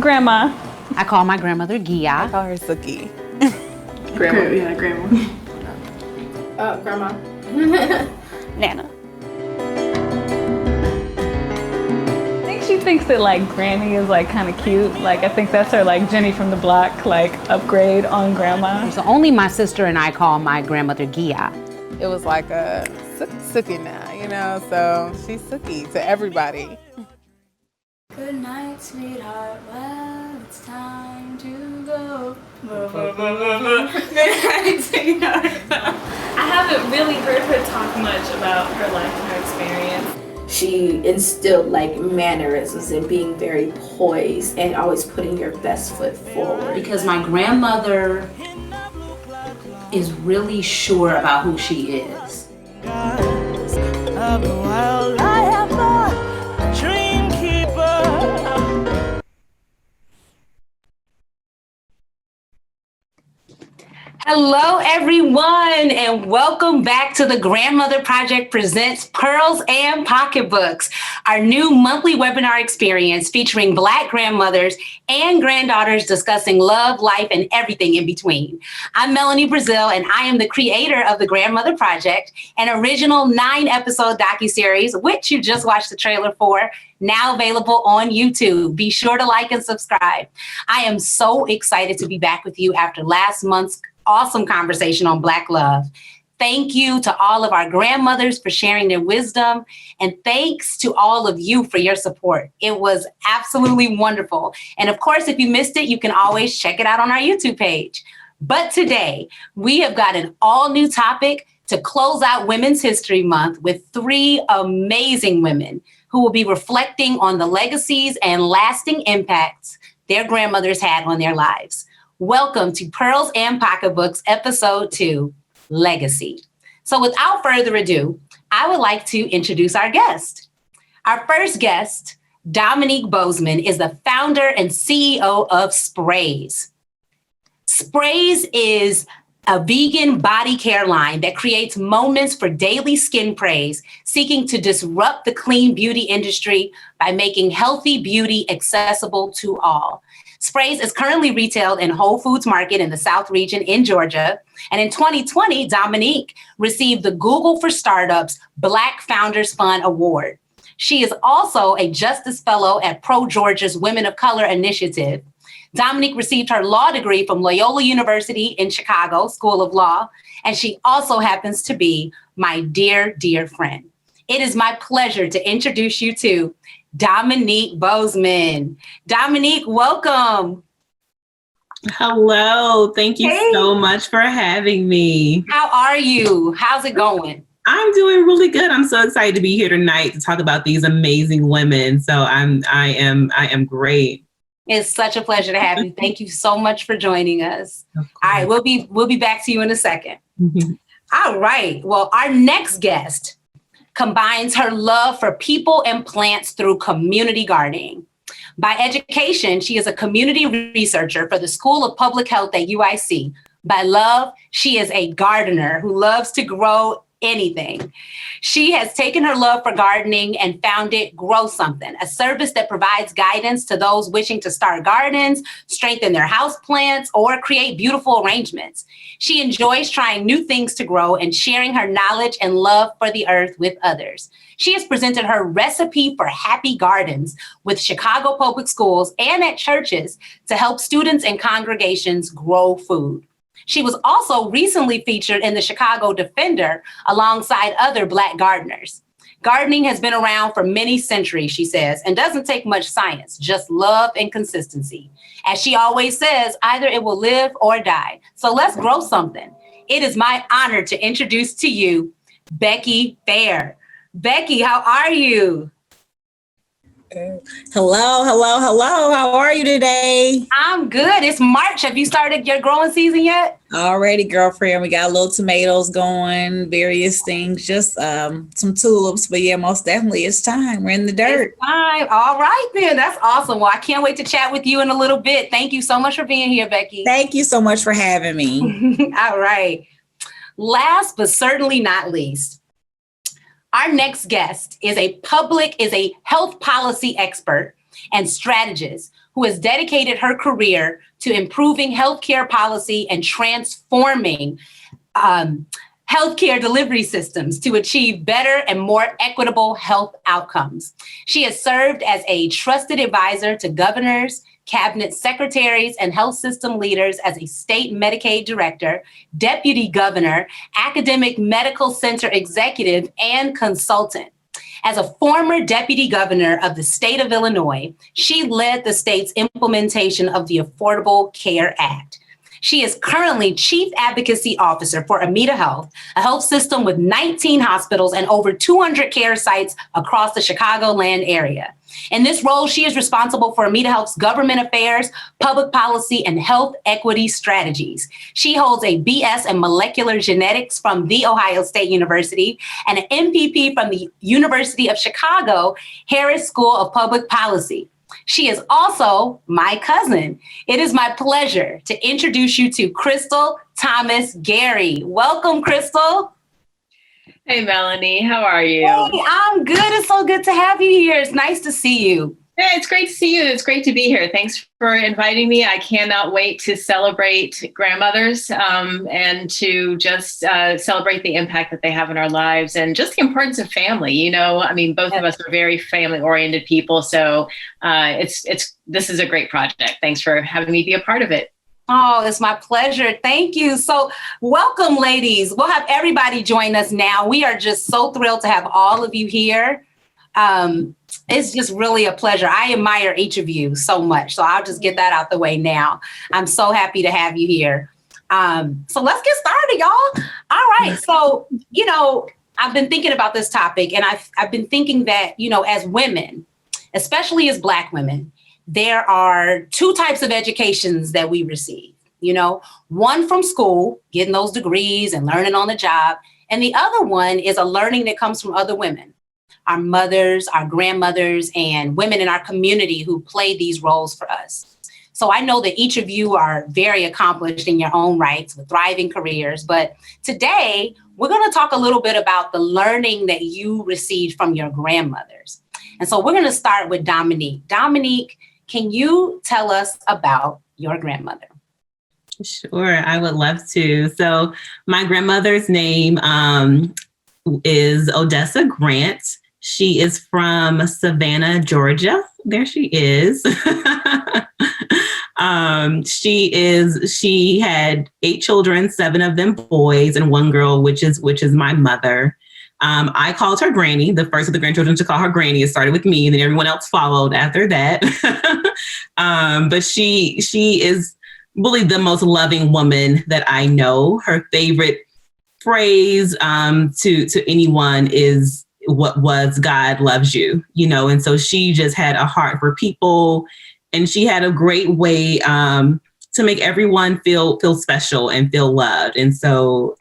Grandma. I call my grandmother Gia. I call her Suki. Grandma. Yeah, Grandma. Grandma. Nana. I think she thinks that like Granny is like kind of cute. Like I think that's her like Jenny from the Block like upgrade on Grandma. So only my sister and I call my grandmother Gia. It was like a Suki now, you know, so she's Suki to everybody. Good night, sweetheart. Well, it's time to go. Good night, sweetheart. I haven't really heard her talk much about her life and her experience. She instilled like mannerisms and being very poised and always putting your best foot forward. Because my grandmother is really sure about who she is. Hello, everyone, and welcome back to the Grandmother Project presents Pearls and Pocketbooks, our new monthly webinar experience featuring Black grandmothers and granddaughters discussing love, life, and everything in between. I'm Melanie Brazil, and I am the creator of the Grandmother Project, an original 9-episode docuseries, which you just watched the trailer for, now available on YouTube. Be sure to like and subscribe. I am so excited to be back with you after last month's awesome conversation on Black love. Thank you to all of our grandmothers for sharing their wisdom, and thanks to all of you for your support. It was absolutely wonderful. And of course, if you missed it, you can always check it out on our YouTube page. But today, we have got an all new topic to close out Women's History Month with 3 amazing women who will be reflecting on the legacies and lasting impacts their grandmothers had on their lives. Welcome to Pearls and Pocketbooks, Episode 2, Legacy. So without further ado, I would like to introduce our guest. Our first guest, Dominique Bozeman, is the founder and CEO of Sprays. Sprays is a vegan body care line that creates moments for daily skin praise, seeking to disrupt the clean beauty industry by making healthy beauty accessible to all. Sprays is currently retailed in Whole Foods Market in the South region in Georgia. And in 2020, Dominique received the Google for Startups Black Founders Fund Award. She is also a Justice Fellow at Pro Georgia's Women of Color Initiative. Dominique received her law degree from Loyola University in Chicago, School of Law, and she also happens to be my dear, dear friend. It is my pleasure to introduce you to Dominique Bozeman. Dominique, welcome. Hello. Thank you so much for having me. How are you? How's it going? I'm doing really good. I'm so excited to be here tonight to talk about these amazing women. So I am great. It's such a pleasure to have you. Thank you so much for joining us. All right, we'll be back to you in a second. All right. Well, our next guest combines her love for people and plants through community gardening. By education, she is a community researcher for the School of Public Health at UIC. By love, she is a gardener who loves to grow anything. She has taken her love for gardening and founded Grow Something, a service that provides guidance to those wishing to start gardens, strengthen their house plants, or create beautiful arrangements. She enjoys trying new things to grow and sharing her knowledge and love for the earth with others. She has presented her recipe for happy gardens with Chicago Public Schools and at churches to help students and congregations grow food. She was also recently featured in the Chicago Defender alongside other Black gardeners. Gardening has been around for many centuries, she says, and doesn't take much science, just love and consistency. As she always says, either it will live or die. So let's grow something. It is my honor to introduce to you Becky Fair. Becky, how are you? Hello. How are you today? I'm good. It's March. Have you started your growing season yet? Already, girlfriend. We got little tomatoes going, various things, just some tulips. But yeah, most definitely it's time. We're in the dirt. It's time. All right, then. That's awesome. Well, I can't wait to chat with you in a little bit. Thank you so much for being here, Becky. Thank you so much for having me. All right. Last but certainly not least, our next guest is a health policy expert and strategist who has dedicated her career to improving healthcare policy and transforming healthcare delivery systems to achieve better and more equitable health outcomes. She has served as a trusted advisor to governors, cabinet secretaries, and health system leaders as a state Medicaid director, deputy governor, academic medical center executive, and consultant. As a former deputy governor of the state of Illinois, she led the state's implementation of the Affordable Care Act. She is currently Chief Advocacy Officer for Amita Health, a health system with 19 hospitals and over 200 care sites across the Chicagoland area. In this role, she is responsible for Amita Health's government affairs, public policy, and health equity strategies. She holds a BS in molecular genetics from The Ohio State University and an MPP from the University of Chicago Harris School of Public Policy. She is also my cousin. It is my pleasure to introduce you to Crystal Thomas Gary. Welcome, Crystal. Hey, Melanie, how are you? Hey, I'm good. It's so good to have you here. It's nice to see you. Yeah, it's great to see you. It's great to be here. Thanks for inviting me. I cannot wait to celebrate grandmothers and to just celebrate the impact that they have in our lives and just the importance of family. You know, I mean, both of us are very family-oriented people. So this is a great project. Thanks for having me be a part of it. Oh, it's my pleasure. Thank you. So welcome, ladies. We'll have everybody join us now. We are just so thrilled to have all of you here. It's just really a pleasure. I admire each of you so much. So I'll just get that out the way now. I'm so happy to have you here. So let's get started, y'all. All right. So, you know, I've been thinking about this topic and I've been thinking that, you know, as women, especially as Black women, there are two types of educations that we receive, you know, one from school, getting those degrees and learning on the job. And the other one is a learning that comes from other women, our mothers, our grandmothers, and women in our community who play these roles for us. So I know that each of you are very accomplished in your own rights with thriving careers. But today, we're going to talk a little bit about the learning that you received from your grandmothers. And so we're going to start with Dominique. Dominique, can you tell us about your grandmother? Sure, I would love to. So my grandmother's name is Odessa Grant. She is from Savannah, Georgia. There she is. She had 8 children, 7 of them boys, and 1 girl, which is my mother. I called her Granny, the first of the grandchildren to call her Granny. It started with me, and then everyone else followed after that. But she is really the most loving woman that I know. Her favorite phrase to anyone is what was God loves you, you know, and so she just had a heart for people, and she had a great way to make everyone feel special and feel loved. And so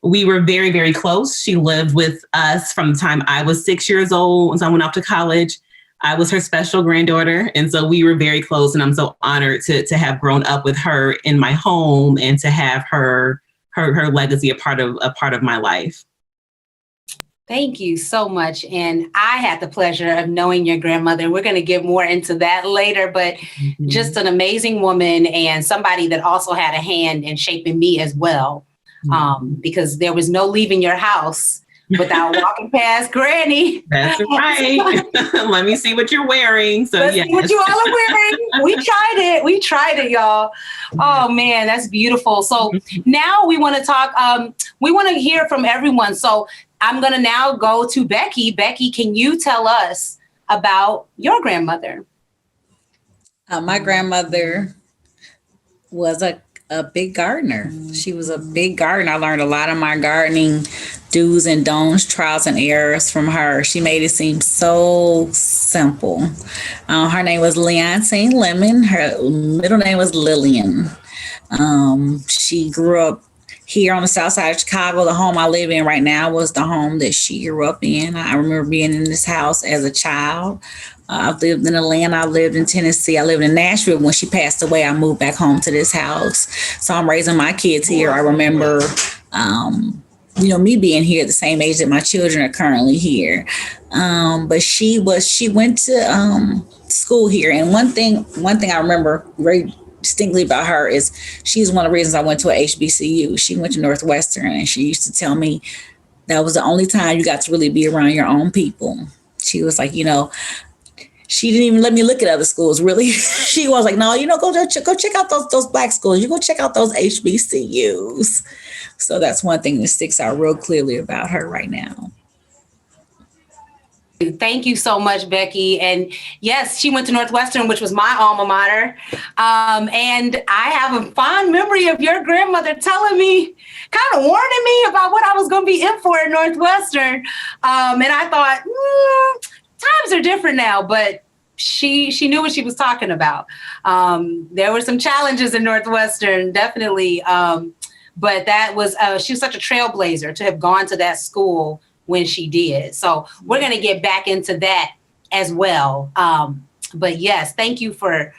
we were very, very close. She lived with us from the time I was 6 years old. Once I went off to college, I was her special granddaughter. And so we were very close, and I'm so honored to have grown up with her in my home and to have her legacy a part of my life. Thank you so much. And I had the pleasure of knowing your grandmother. We're going to get more into that later, but just an amazing woman and somebody that also had a hand in shaping me as well. Because there was no leaving your house without walking past Granny. That's right. Let me see what you're wearing. So Let's see what you all are wearing. We tried it, y'all. Oh man, that's beautiful. So now we want to talk, we want to hear from everyone. So I'm going to now go to Becky. Becky, can you tell us about your grandmother? My grandmother was a big gardener. She was a big gardener. I learned a lot of my gardening do's and don'ts, trials and errors from her. She made it seem so simple. Her name was Leontine Lemon. Her middle name was Lillian. She grew up here on the south side of Chicago. The home I live in right now was the home that she grew up in. I remember being in this house as a child. I've lived in Atlanta. I lived in Tennessee. I lived in Nashville. When she passed away, I moved back home to this house. So I'm raising my kids here. I remember me being here at the same age that my children are currently here. But she went to school here. And one thing I remember very distinctly about her is she's one of the reasons I went to a HBCU. She went to Northwestern, and she used to tell me that was the only time you got to really be around your own people. She was like, she didn't even let me look at other schools, really. She was like, no, go check out those Black schools. You go check out those HBCUs. So that's one thing that sticks out real clearly about her right now. Thank you so much, Becky. And yes, she went to Northwestern, which was my alma mater. And I have a fond memory of your grandmother telling me, kind of warning me about what I was going to be in for at Northwestern. And I thought, times are different now, but she knew what she was talking about. There were some challenges in Northwestern, definitely. But that was, she was such a trailblazer to have gone to that school when she did. So we're going to get back into that as well. But yes, thank you for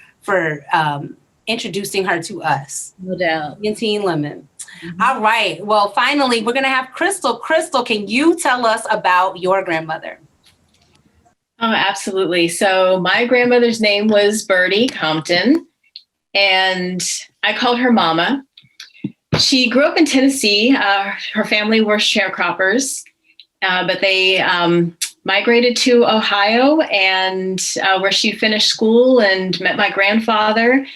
introducing her to us. No doubt. Teen Lemon. All right. Well, finally, we're going to have Crystal. Crystal, can you tell us about your grandmother? Oh, absolutely. So my grandmother's name was Bertie Compton, and I called her Mama. She grew up in Tennessee. Her family were sharecroppers, but they migrated to Ohio, and where she finished school and met my grandfather.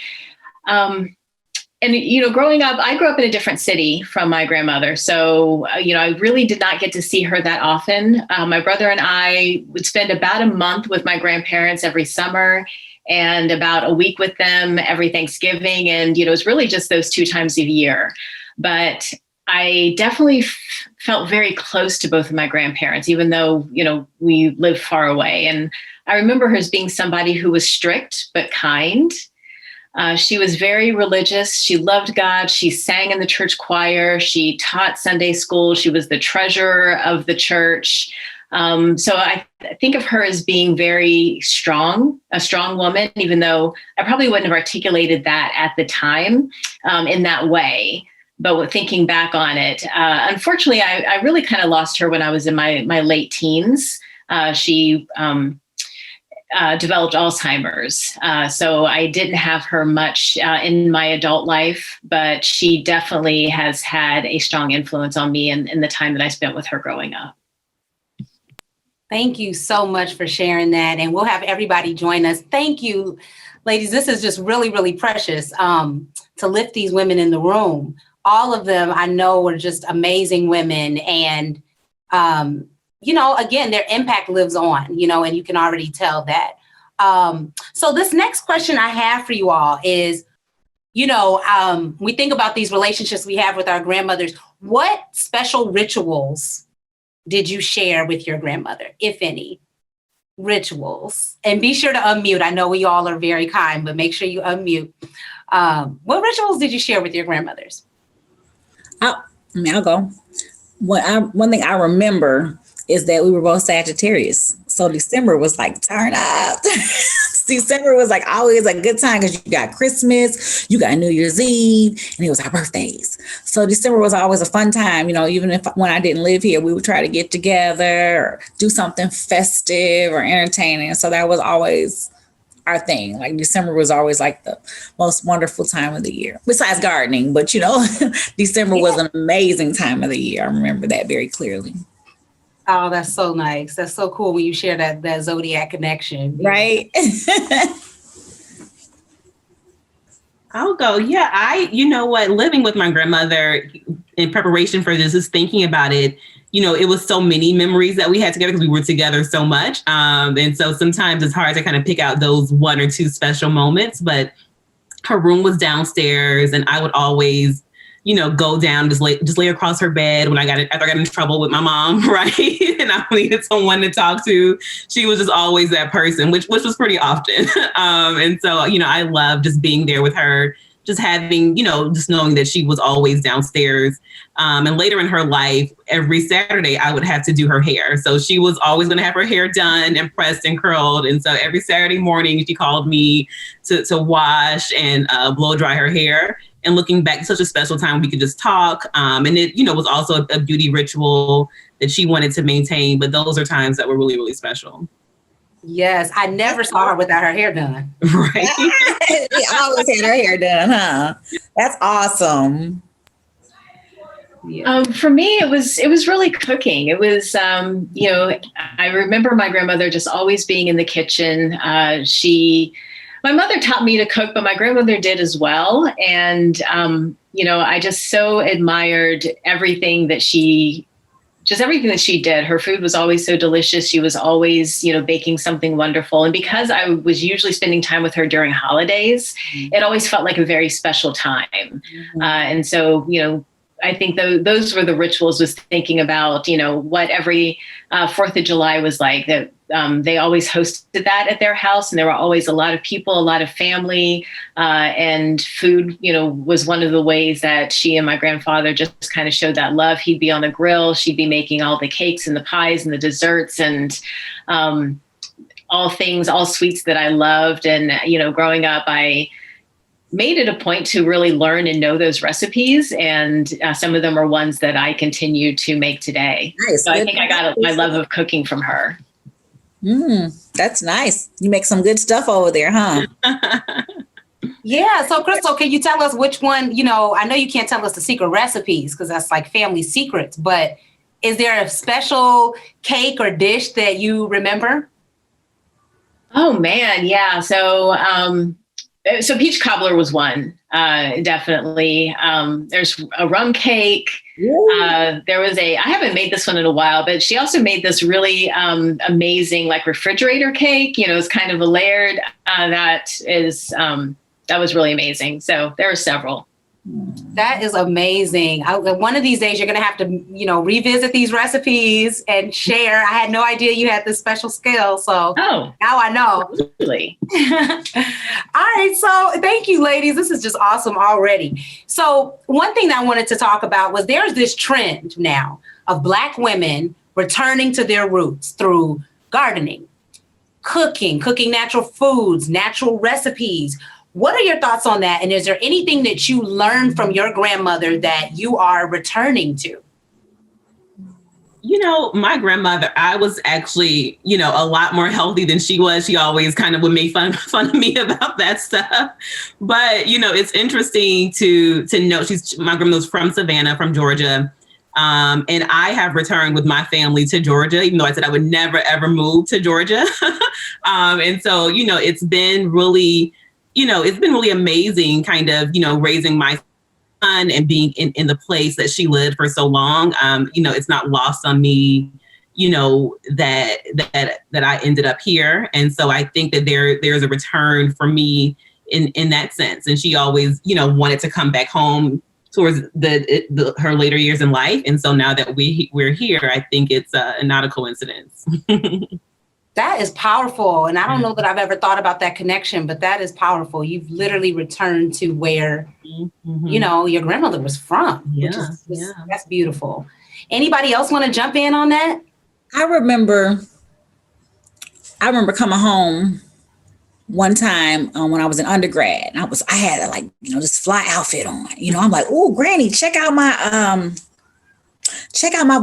And, growing up, I grew up in a different city from my grandmother. So, I really did not get to see her that often. My brother and I would spend about a month with my grandparents every summer and about a week with them every Thanksgiving. And, it was really just those 2 times a year. But I definitely felt very close to both of my grandparents, even though, we lived far away. And I remember her as being somebody who was strict but kind. She was very religious. She loved God. She sang in the church choir. She taught Sunday school. She was the treasurer of the church. So I think of her as being very strong, a strong woman, even though I probably wouldn't have articulated that at the time in that way. But thinking back on it, unfortunately, I really kind of lost her when I was in my late teens. She developed Alzheimer's. So I didn't have her much in my adult life, but she definitely has had a strong influence on me in the time that I spent with her growing up. Thank you so much for sharing that. And we'll have everybody join us. Thank you, ladies. This is just really, really precious to lift these women in the room. All of them I know are just amazing women. And, again, their impact lives on, and you can already tell that. So this next question I have for you all is, we think about these relationships we have with our grandmothers. What special rituals did you share with your grandmother, if any? Rituals. And be sure to unmute. I know we all are very kind, but make sure you unmute. What rituals did you share with your grandmothers? I'll go. One thing I remember is that we were both Sagittarius. So December was like, turn up. December was like always a good time because you got Christmas, you got New Year's Eve, and it was our birthdays. So December was always a fun time. Even when I didn't live here, we would try to get together or do something festive or entertaining. So that was always our thing. Like December was always like the most wonderful time of the year, besides gardening. But December was an amazing time of the year. I remember that very clearly. Oh, that's so nice. That's so cool when you share that zodiac connection. Right. I'll go. Yeah, living with my grandmother in preparation for this, is thinking about it. It was so many memories that we had together because we were together so much. And so sometimes it's hard to kind of pick out those 1 or 2 special moments, but her room was downstairs and I would always, go down, just lay across her bed after I got in trouble with my mom, right? And I needed someone to talk to. She was just always that person, which was pretty often. And so, I love just being there with her, just having, just knowing that she was always downstairs. And later in her life, every Saturday, I would have to do her hair. So she was always going to have her hair done and pressed and curled. And so every Saturday morning, she called me to wash and blow dry her hair. And looking back, such a special time, we could just talk. And it, was also a beauty ritual that she wanted to maintain. But those are times that were really, really special. Yes, I never saw her without her hair done. Right. She always had her hair done, huh? That's awesome. Yeah. For me, it was really cooking. It was, I remember my grandmother just always being in the kitchen. My mother taught me to cook, but my grandmother did as well. And, I just so admired everything that she did. Her food was always so delicious. She was always, baking something wonderful. And because I was usually spending time with her during holidays, it always felt like a very special time. And so, I think those were the rituals, was thinking about, what every 4th of July was like, that they always hosted that at their house. And there were always a lot of people, a lot of family, and food, was one of the ways that she and my grandfather just kind of showed that love. He'd be on the grill. She'd be making all the cakes and the pies and the desserts and all sweets that I loved. And, growing up, I made it a point to really learn and know those recipes. And some of them are ones that I continue to make today. Nice. So I think I got my love of cooking from her. That's nice. You make some good stuff over there, huh? Yeah. So Crystal, can you tell us which one, I know you can't tell us the secret recipes because that's like family secrets, but is there a special cake or dish that you remember? Oh man. Yeah. So peach cobbler was one, definitely. There's a rum cake. There was I haven't made this one in a while, but she also made this really amazing like refrigerator cake. It's kind of a layered, that was really amazing. So there are several. That is amazing. One of these days, you're going to have to, revisit these recipes and share. I had no idea you had this special skill. So now I know. Really? All right. So thank you, ladies. This is just awesome already. So one thing that I wanted to talk about was there's this trend now of Black women returning to their roots through gardening, cooking natural foods, natural recipes. What are your thoughts on that? And is there anything that you learned from your grandmother that you are returning to? My grandmother, I was actually, a lot more healthy than she was. She always kind of would make fun of me about that stuff. But, it's interesting to know my grandmother's from Savannah, from Georgia. And I have returned with my family to Georgia, even though I said I would never, ever move to Georgia. And so, it's been really amazing kind of, raising my son and being in the place that she lived for so long. It's not lost on me, that I ended up here. And so I think that there's a return for me in that sense. And she always, wanted to come back home towards her later years in life. And so now that we're here, I think it's not a coincidence. That is powerful. And I don't know that I've ever thought about that connection, but that is powerful. You've literally returned to where, your grandmother was from. That's beautiful. Anybody else want to jump in on that? I remember coming home one time when I was in undergrad. And I had like, this fly outfit on. I'm like, oh, Granny, check out my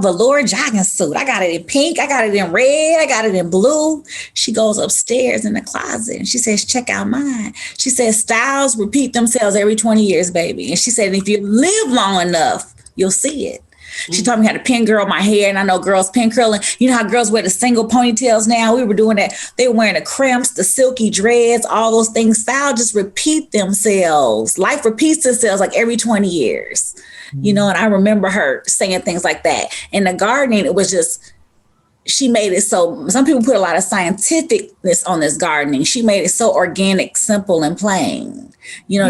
velour jogging suit. I got it in pink. I got it in red. I got it in blue. She goes upstairs in the closet and she says, check out mine. She says, styles repeat themselves every 20 years, baby. And she said, if you live long enough, you'll see it. She taught me how to pin curl my hair. And I know girls pin curling. You know how girls wear the single ponytails now? We were doing that. They were wearing the crimps, the silky dreads, all those things. Style just repeat themselves. Life repeats itself like every 20 years. And I remember her saying things like that. In the gardening, it was just, she made it so, some people put a lot of scientificness on this gardening. She made it so organic, simple, and plain.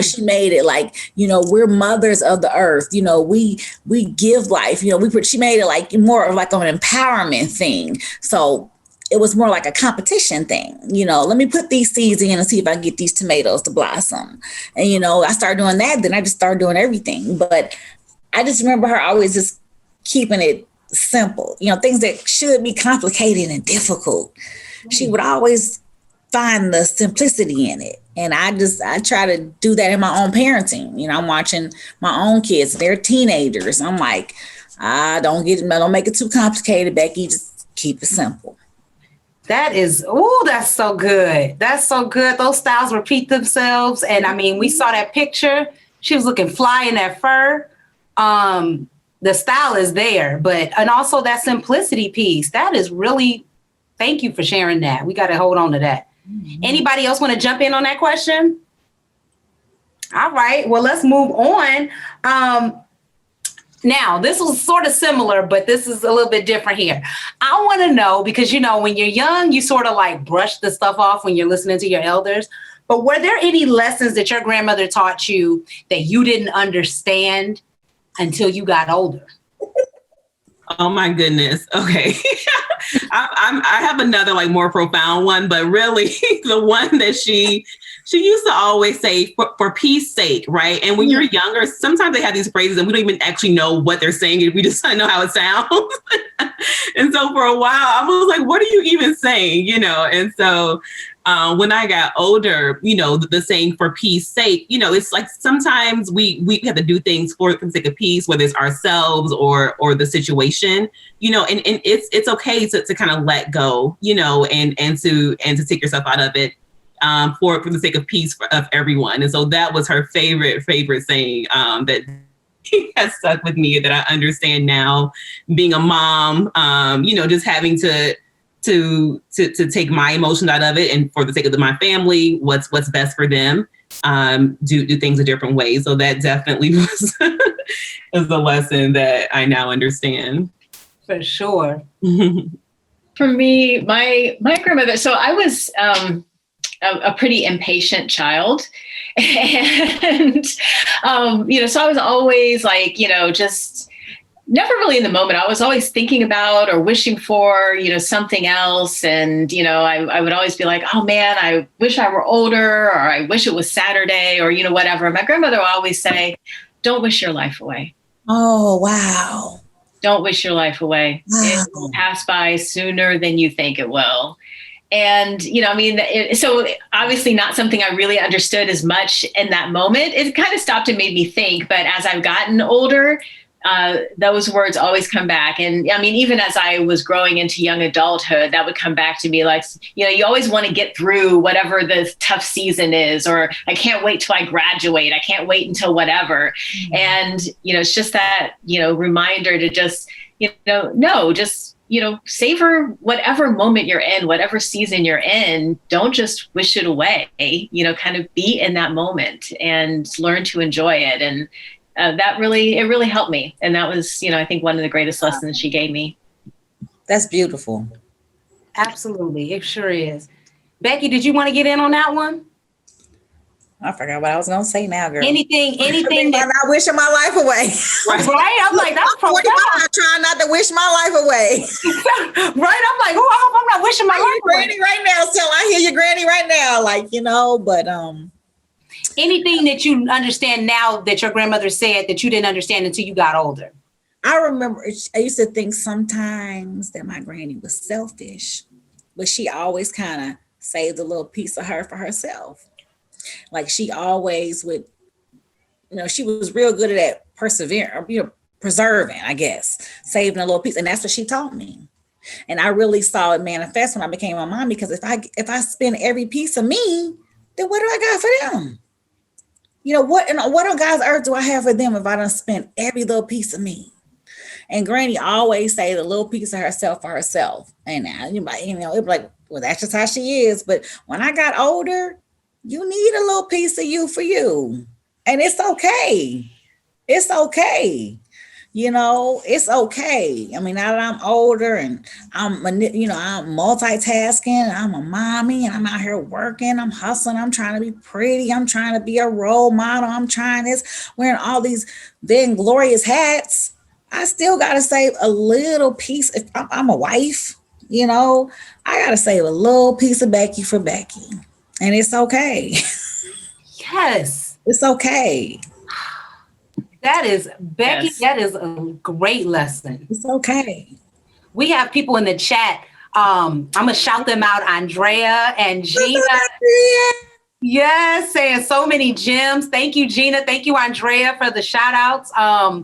She made it like, we're mothers of the earth. We give life. She made it like more of like an empowerment thing. So it was more like a competition thing. Let me put these seeds in and see if I can get these tomatoes to blossom. And, I started doing that. Then I just started doing everything. But I just remember her always just keeping it simple, things that should be complicated and difficult. She would always find the simplicity in it. And I try to do that in my own parenting. I'm watching my own kids, they're teenagers. I'm like, don't make it too complicated, Becky. Just keep it simple. That's so good. That's so good. Those styles repeat themselves. And I mean, we saw that picture. She was looking fly in that fur. The style is there, and also that simplicity piece, that is really, thank you for sharing that. We got to hold on to that. Mm-hmm. Anybody else want to jump in on that question? All right, well, let's move on. Now, this was sort of similar, but this is a little bit different here. I want to know, because, when you're young, you sort of like brush the stuff off when you're listening to your elders. But were there any lessons that your grandmother taught you that you didn't understand until you got older? Oh my goodness. Okay. I have another like more profound one, but really the one that she used to always say for peace sake, right? And when you're younger, sometimes they have these phrases and we don't even actually know what they're saying. We just know how it sounds. And so for a while I was like, what are you even saying? And so when I got older, the saying for peace sake, it's like sometimes we have to do things for the sake of peace, whether it's ourselves or the situation, and it's okay to kind of let go, and to take yourself out of it for the sake of peace of everyone. And so that was her favorite saying that has stuck with me, that I understand now, being a mom, just having to take my emotions out of it, and for the sake of my family, what's best for them, do things a different way. So that definitely was is the lesson that I now understand. For sure. For me, my grandmother, so I was a pretty impatient child. And, so I was always like, just never really in the moment. I was always thinking about or wishing for, something else. And, I would always be like, oh man, I wish I were older, or I wish it was Saturday, or, whatever. My grandmother would always say, don't wish your life away. Oh, wow. Don't wish your life away. Wow. It will pass by sooner than you think it will. And, so obviously not something I really understood as much in that moment. It kind of stopped and made me think. But as I've gotten older, those words always come back. And even as I was growing into young adulthood, that would come back to me like, you always want to get through whatever the tough season is, or I can't wait till I graduate. I can't wait until whatever. Mm-hmm. And, it's just that, reminder to just, savor whatever moment you're in, whatever season you're in. Don't just wish it away, kind of be in that moment and learn to enjoy it. And it really helped me. And that was, I think one of the greatest lessons she gave me. That's beautiful. Absolutely. It sure is. Becky, did you want to get in on that one? I forgot what I was going to say now, girl. Anything that I'm not wishing my life away. Right? I'm like, that's profound. I'm trying not to wish my life away. Right? I'm like, oh, I hope I'm not wishing my life away. Granny right now. So I hear your granny right now, but anything that you understand now that your grandmother said that you didn't understand until you got older? I remember I used to think sometimes that my granny was selfish, but she always kind of saved a little piece of her for herself. Like she always would, she was real good at persevering, preserving, I guess, saving a little piece. And that's what she taught me. And I really saw it manifest when I became a mom, because if I spend every piece of me, then what do I got for them? What on God's earth do I have for them if I don't spend every little piece of me? And Granny always say the little piece of herself for herself. And now, it'd be like, well, that's just how she is. But when I got older, you need a little piece of you for you. And it's okay. It's okay. It's okay. Now that I'm older and I'm multitasking, I'm a mommy and I'm out here working, I'm hustling, I'm trying to be pretty, I'm trying to be a role model, I'm trying this, wearing all these big glorious hats. I still got to save a little piece. If I'm a wife, you know, I got to save a little piece of Becky for Becky. And it's okay. Yes. It's okay. That is, Becky, Yes. that is a great lesson. It's okay. We have people in the chat. I'm going to shout them out, Andrea and Gina. Yes, saying so many gems. Thank you, Gina. Thank you, Andrea, for the shout outs.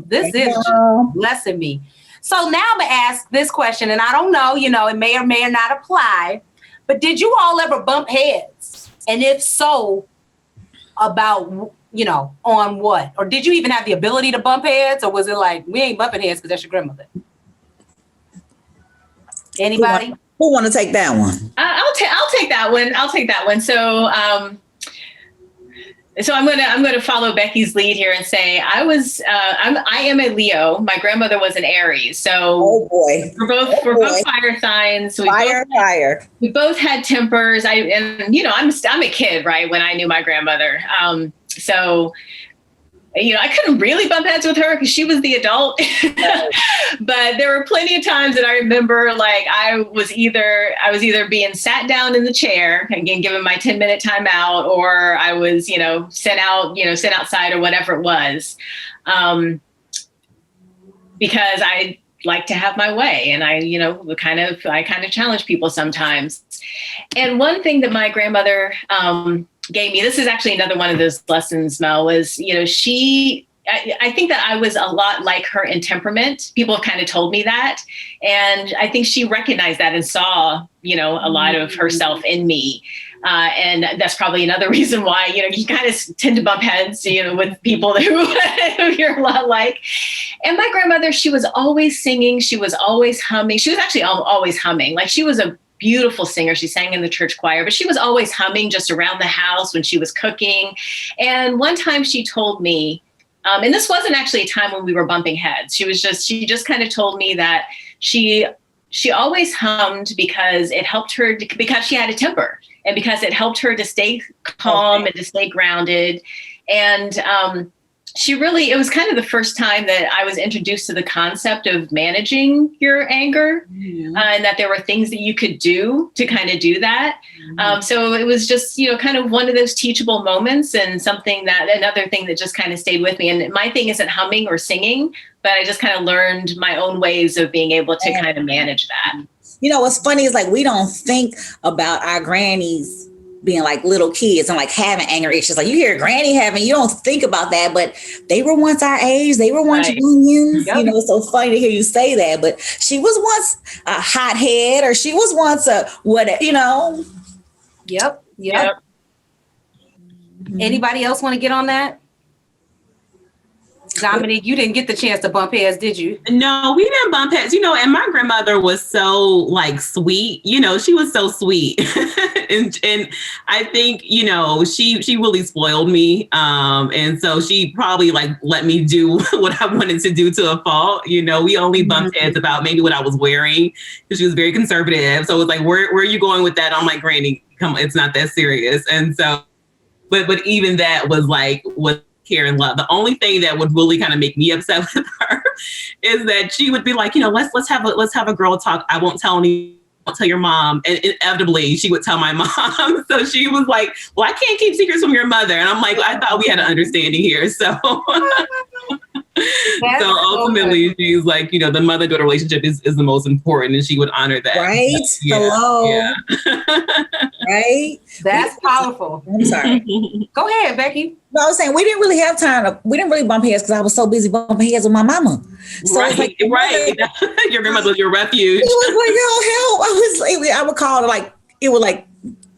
This is just blessing me. So now I'm going to ask this question, and I don't know, it may or may not apply, but did you all ever bump heads? And if so, about, on what? Or did you even have the ability to bump heads? Or was it like, we ain't bumping heads because that's your grandmother? Anybody? Who want to take that one? I'll take that one. I'll take that one. So I'm gonna follow Becky's lead here and say I am a Leo. My grandmother was an Aries. So we're both fire signs. Fire. We both had tempers. I'm a kid, right? When I knew my grandmother. I couldn't really bump heads with her because she was the adult. But there were plenty of times that I remember, like I was either being sat down in the chair, again, given my 10-minute timeout, or I was, sent outside or whatever it was. Because I like to have my way, and I kind of challenge people sometimes. And one thing that my grandmother gave me, this is actually another one of those lessons, Mel, was, I think that I was a lot like her in temperament. People have kind of told me that. And I think she recognized that and saw, a lot of herself in me. And that's probably another reason why, you kind of tend to bump heads, with people who you're a lot like. And my grandmother, she was always singing. She was always humming. She was actually always humming. Like, she was a beautiful singer. She sang in the church choir, but she was always humming just around the house when she was cooking. And one time she told me, and this wasn't actually a time when we were bumping heads. She just kind of told me that she always hummed because it helped her because she had a temper, and because it helped her to stay calm and to stay grounded. And it was kind of the first time that I was introduced to the concept of managing your anger, and that there were things that you could do to kind of do that. So it was just, kind of one of those teachable moments, and another thing that just kind of stayed with me. And my thing isn't humming or singing, but I just kind of learned my own ways of being able to kind of manage that. What's funny is, like, we don't think about our grannies being like little kids and like having anger issues. Like, you hear granny you don't think about that, but they were once our age. They were once youngins. Yep. It's so funny to hear you say that, but she was once a hothead, or she was once a whatever, Yep. Anybody else want to get on that? Dominique, you didn't get the chance to bump heads, did you? No, we didn't bump heads, and my grandmother was so like sweet, she was so sweet. and I think, she really spoiled me. And so she probably like let me do what I wanted to do to a fault. We only bumped heads about maybe what I was wearing, because she was very conservative. So it was like, where are you going with that? I'm like, Granny, come on, it's not that serious. And so, but even that was care and love. The only thing that would really kind of make me upset with her is that she would be like, let's have a girl talk. I won't tell your mom. And inevitably she would tell my mom. So she was like, well, I can't keep secrets from your mother. And I'm like, I thought we had an understanding here. So ultimately she's like, the mother-daughter relationship is the most important, and she would honor that. Right? Hello. Yeah. Right? That's powerful. I'm sorry. Go ahead, Becky. No, I was saying we didn't really bump heads because I was so busy bumping heads with my mama. So right. Your grandmother was your refuge. It was like, help. I would call her it would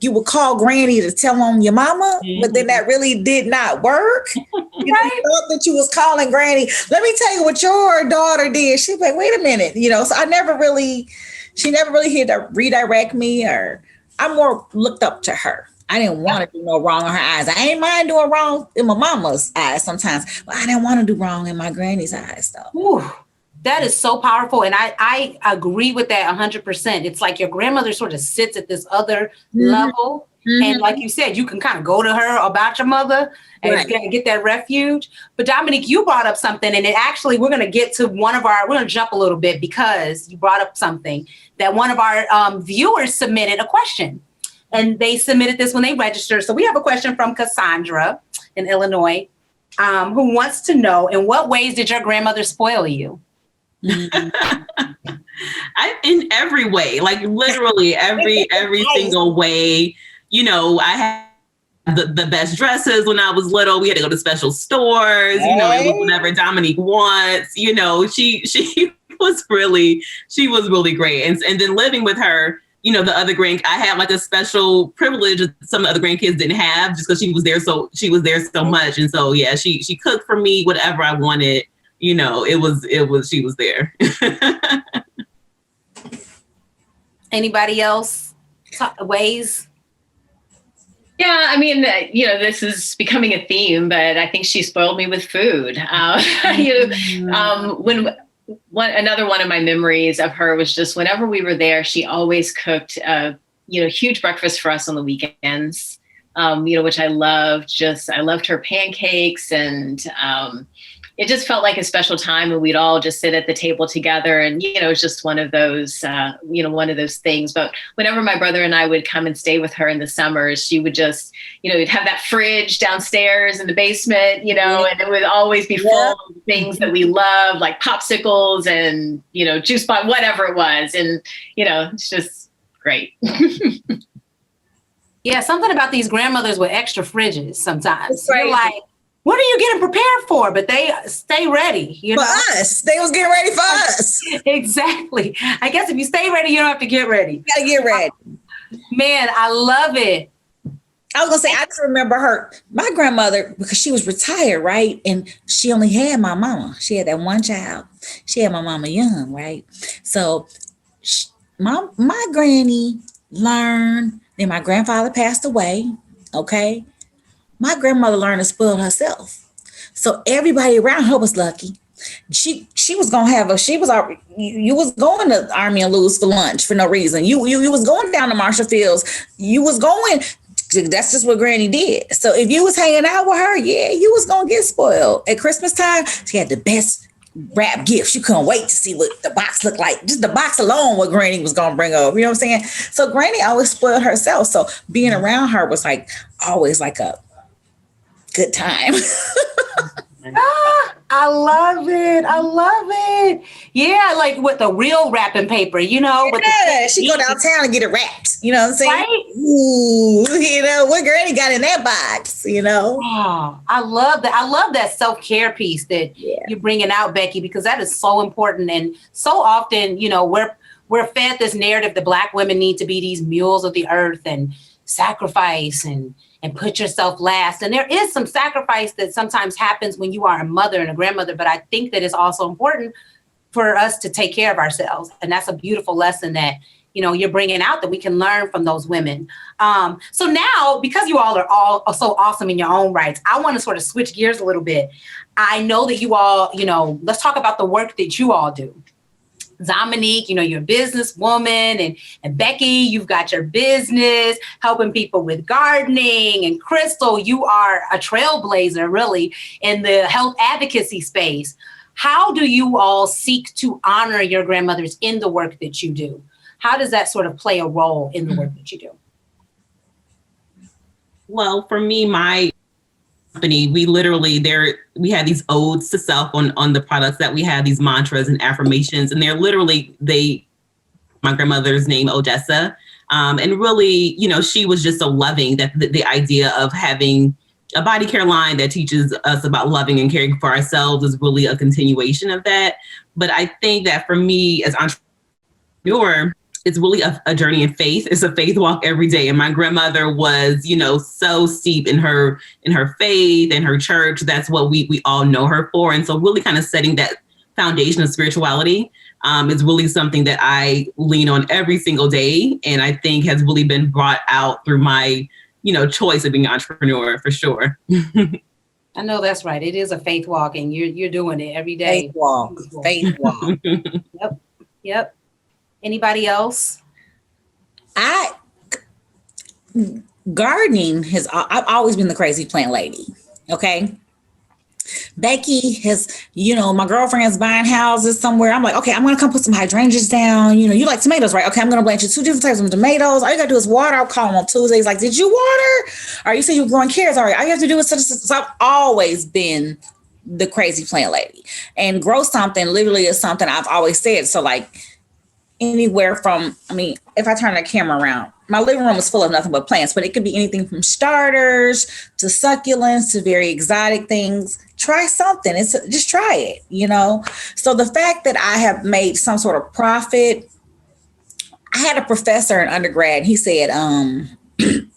you would call Granny to tell on your mama, but then that really did not work. You thought that you was calling Granny. Let me tell you what your daughter did. She's like, wait a minute, So she never really had to redirect me, or I more looked up to her. I didn't want to do no wrong in her eyes. I ain't mind doing wrong in my mama's eyes sometimes, but I didn't want to do wrong in my granny's eyes, though. Ooh, that is so powerful. And I agree with that 100%. It's like your grandmother sort of sits at this other level, And like you said, you can kind of go to her about your mother and get that refuge. But Dominique, you brought up something, and we're going to get to we're going to jump a little bit because you brought up something that one of our viewers submitted a question. And they submitted this when they registered. So we have a question from Cassandra in Illinois, who wants to know, in what ways did your grandmother spoil you? In every way, like literally every single way. You know, I had the best dresses when I was little. We had to go to special stores. You know, it was whatever Dominique wants. You know, she was really great. And then living with her, you know, I had like a special privilege that some other grandkids didn't have, just because she was there so much. And so yeah, she cooked for me whatever I wanted. You know, she was there. Anybody else? Ways? Yeah, I mean, this is becoming a theme, but I think she spoiled me with food. Another one of my memories of her was just whenever we were there, she always cooked huge breakfast for us on the weekends, which I loved. I loved her pancakes, and it just felt like a special time, and we'd all just sit at the table together. And, it was just one of those things. But whenever my brother and I would come and stay with her in the summers, she would just, we'd have that fridge downstairs in the basement, and it would always be full of things that we loved, like popsicles and, juice box, whatever it was. And, it's just great. Yeah, something about these grandmothers with extra fridges sometimes. You're like, what are you getting prepared for? But they stay ready, For us. They was getting ready for us. Exactly. I guess if you stay ready, you don't have to get ready. You gotta get ready. Man, I love it. I was gonna say, I just remember my grandmother, because she was retired, right? And she only had my mama. She had that one child. She had my mama young, right? So my granny learned, then my grandfather passed away, okay? My grandmother learned to spoil herself. So everybody around her was lucky. She was going to have you was going to Army and Lewis for lunch for no reason. You was going down to Marshall Fields. You was going, that's just what Granny did. So if you was hanging out with her, yeah, you was going to get spoiled. At Christmas time, she had the best wrap gifts. You couldn't wait to see what the box looked like. Just the box alone, what Granny was going to bring over. You know what I'm saying? So Granny always spoiled herself. So being around her was like always like a good time. I love it. I love it. Yeah, like with the real wrapping paper, With she go downtown and get it wrapped. You know what I'm saying? Right? Ooh, what Granny got in that box, Oh, I love that. I love that self-care piece that you're bringing out, Becky, because that is so important. And so often, we're fed this narrative that Black women need to be these mules of the earth and sacrifice and put yourself last. And there is some sacrifice that sometimes happens when you are a mother and a grandmother, but I think that it's also important for us to take care of ourselves. And that's a beautiful lesson that, you're bringing out, that we can learn from those women. So now, because you all are all so awesome in your own rights, I want to sort of switch gears a little bit. I know that you all, let's talk about the work that you all do. Dominique, you're a businesswoman, and Becky, you've got your business helping people with gardening, and Crystal, you are a trailblazer really in the health advocacy space. How do you all seek to honor your grandmothers in the work that you do? How does that sort of play a role in the work that you do? Well, for me, my company, we had these odes to self on the products that we had, these mantras and affirmations, and they're literally, my grandmother's name, Odessa. And really, she was just so loving that the idea of having a body care line that teaches us about loving and caring for ourselves is really a continuation of that. But I think that for me as entrepreneur, it's really a journey in faith. It's a faith walk every day. And my grandmother was, so steep in her faith and her church. That's what we all know her for. And so really kind of setting that foundation of spirituality is really something that I lean on every single day. And I think has really been brought out through my, choice of being an entrepreneur for sure. I know that's right. It is a faith walk, and you're doing it every day. Faith walk. Faith walk. Yep. Anybody else? gardening I've always been the crazy plant lady. Okay. Becky has, my girlfriend's buying houses somewhere. I'm like, okay, I'm going to come put some hydrangeas down. You like tomatoes, right? Okay, I'm going to plant you 2 different types of tomatoes. All you got to do is water. I'll call them on Tuesdays. Like, did you water? Or you said you were growing carrots. All right, all you have to do is such. So I've always been the crazy plant lady. And grow something literally is something I've always said. So like anywhere from, if I turn the camera around, my living room is full of nothing but plants, but it could be anything from starters to succulents to very exotic things. Try something. Just try it, So the fact that I have made some sort of profit, I had a professor in undergrad. He said, his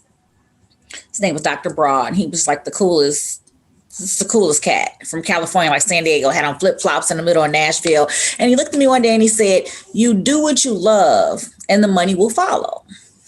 name was Dr. Broad. And he was like the coolest cat from California, like San Diego, had on flip-flops in the middle of Nashville. And he looked at me one day and he said, you do what you love and the money will follow.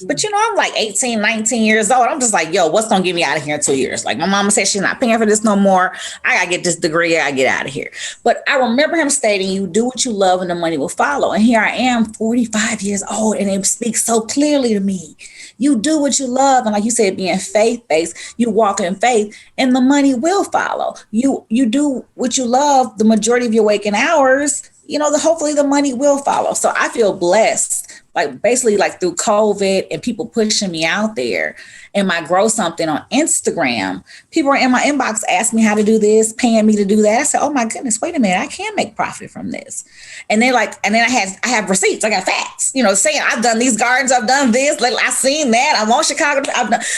But I'm like 18, 19 years old. I'm just like, yo, what's going to get me out of here in 2 years? Like my mama said, she's not paying for this no more. I got to get this degree. I got to get out of here. But I remember him stating, you do what you love and the money will follow. And here I am, 45 years old. And it speaks so clearly to me. You do what you love. And like you said, being faith-based, you walk in faith and the money will follow. You do what you love the majority of your waking hours, hopefully the money will follow. So I feel blessed, like basically like through COVID and people pushing me out there and my grow something on Instagram. People are in my inbox asking me how to do this, paying me to do that. I said, oh my goodness, wait a minute, I can make profit from this. And then I have receipts, I got facts, saying I've done these gardens, I've done this, like I've seen that, I'm on Chicago.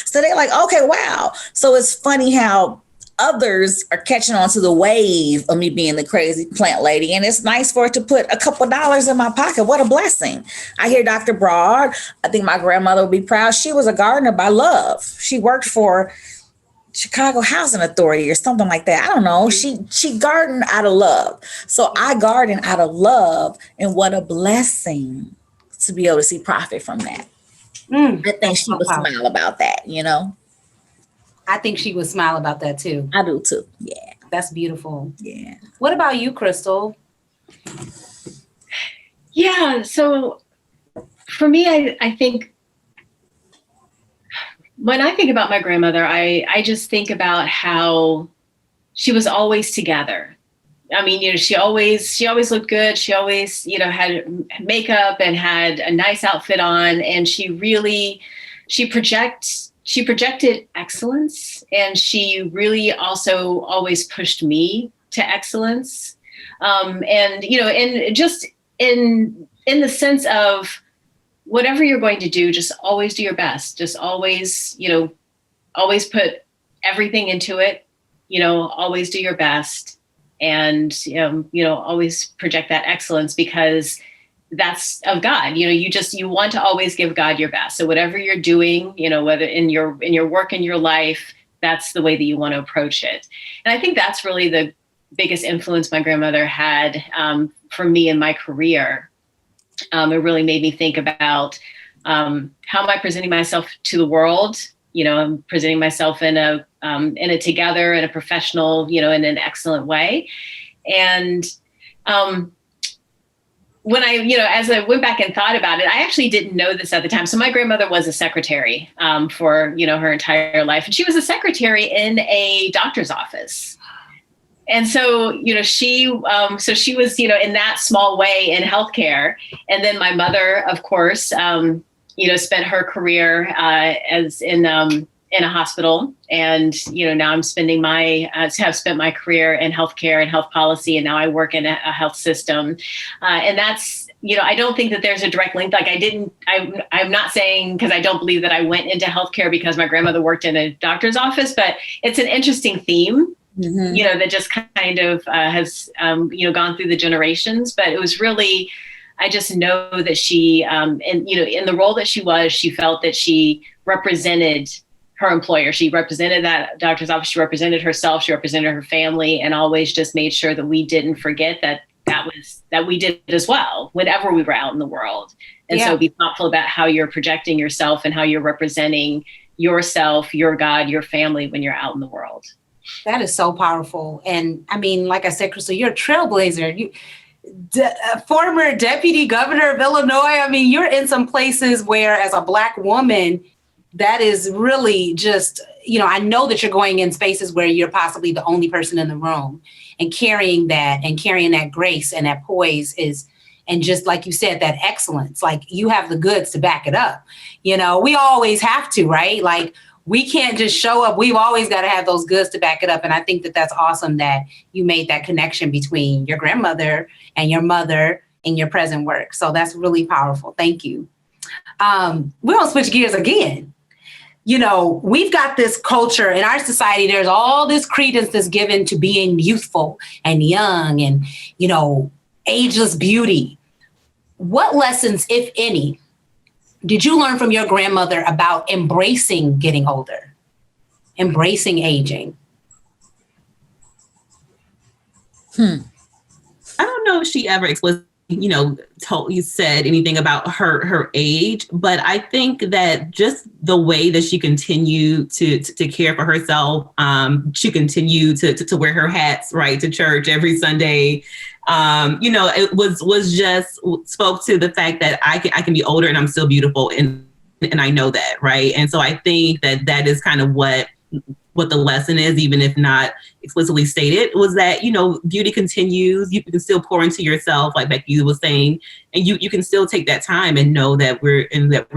So they're like, okay, wow. So it's funny how others are catching on to the wave of me being the crazy plant lady. And it's nice for it to put a couple dollars in my pocket. What a blessing. I hear Dr. Broad. I think my grandmother would be proud. She was a gardener by love. She worked for Chicago Housing Authority or something like that. I don't know. She gardened out of love. So I garden out of love. And what a blessing to be able to see profit from that. I think she would smile about that, I think she would smile about that too. I do too. Yeah. That's beautiful. Yeah. What about you, Crystal? Yeah. So for me, I think when I think about my grandmother, I just think about how she was always together. She always looked good. She always, had makeup and had a nice outfit on, and she projected excellence, and she really also always pushed me to excellence. And just in the sense of whatever you're going to do, just always do your best. Just always, always put everything into it, always do your best, and, always project that excellence, because that's of God. You want to always give God your best. So whatever you're doing, whether in your work, in your life, that's the way that you want to approach it. And I think that's really the biggest influence my grandmother had for me in my career. It really made me think about how am I presenting myself to the world? I'm presenting myself in a together, in a professional, in an excellent way. And when as I went back and thought about it, I actually didn't know this at the time. So my grandmother was a secretary for, her entire life. And she was a secretary in a doctor's office. And so, she was, in that small way in healthcare. And then my mother, of course, spent her career as in a hospital. And, now I'm spending have spent my career in healthcare and health policy. And now I work in a health system. And that's, I don't think that there's a direct link. Like I'm not saying, because I don't believe that I went into healthcare because my grandmother worked in a doctor's office, but it's an interesting theme. Mm-hmm. That just kind of has, gone through the generations. But it was really, I just know that she, in the role that she felt that she represented her employer. She represented that doctor's office. She represented herself. She represented her family, and always just made sure that we didn't forget that we did it as well whenever we were out in the world. And so be thoughtful about how you're projecting yourself and how you're representing yourself, your God, your family when you're out in the world. That is so powerful. And like I said, Crystal, you're a trailblazer. Former deputy governor of Illinois. You're in some places where, as a Black woman, that is really just, I know that you're going in spaces where you're possibly the only person in the room, and carrying that grace and that poise and just like you said, that excellence, like you have the goods to back it up. We always have to, right? Like we can't just show up. We've always got to have those goods to back it up. And I think that that's awesome that you made that connection between your grandmother and your mother in your present work. So that's really powerful. Thank you. We're gonna switch gears again. We've got this culture in our society. There's all this credence that's given to being youthful and young and, ageless beauty. What lessons, if any, did you learn from your grandmother about embracing getting older, embracing aging? I don't know if she ever explicitly, said anything about her age, but I think that just the way that she continued to care for herself, she continued to wear her hats, right, to church every Sunday. It was just spoke to the fact that I can be older and I'm still beautiful, and I know that, right? And so I think that is kind of what the lesson is, even if not explicitly stated, was that, beauty continues. You can still pour into yourself, like Becky was saying, and you can still take that time and know that we're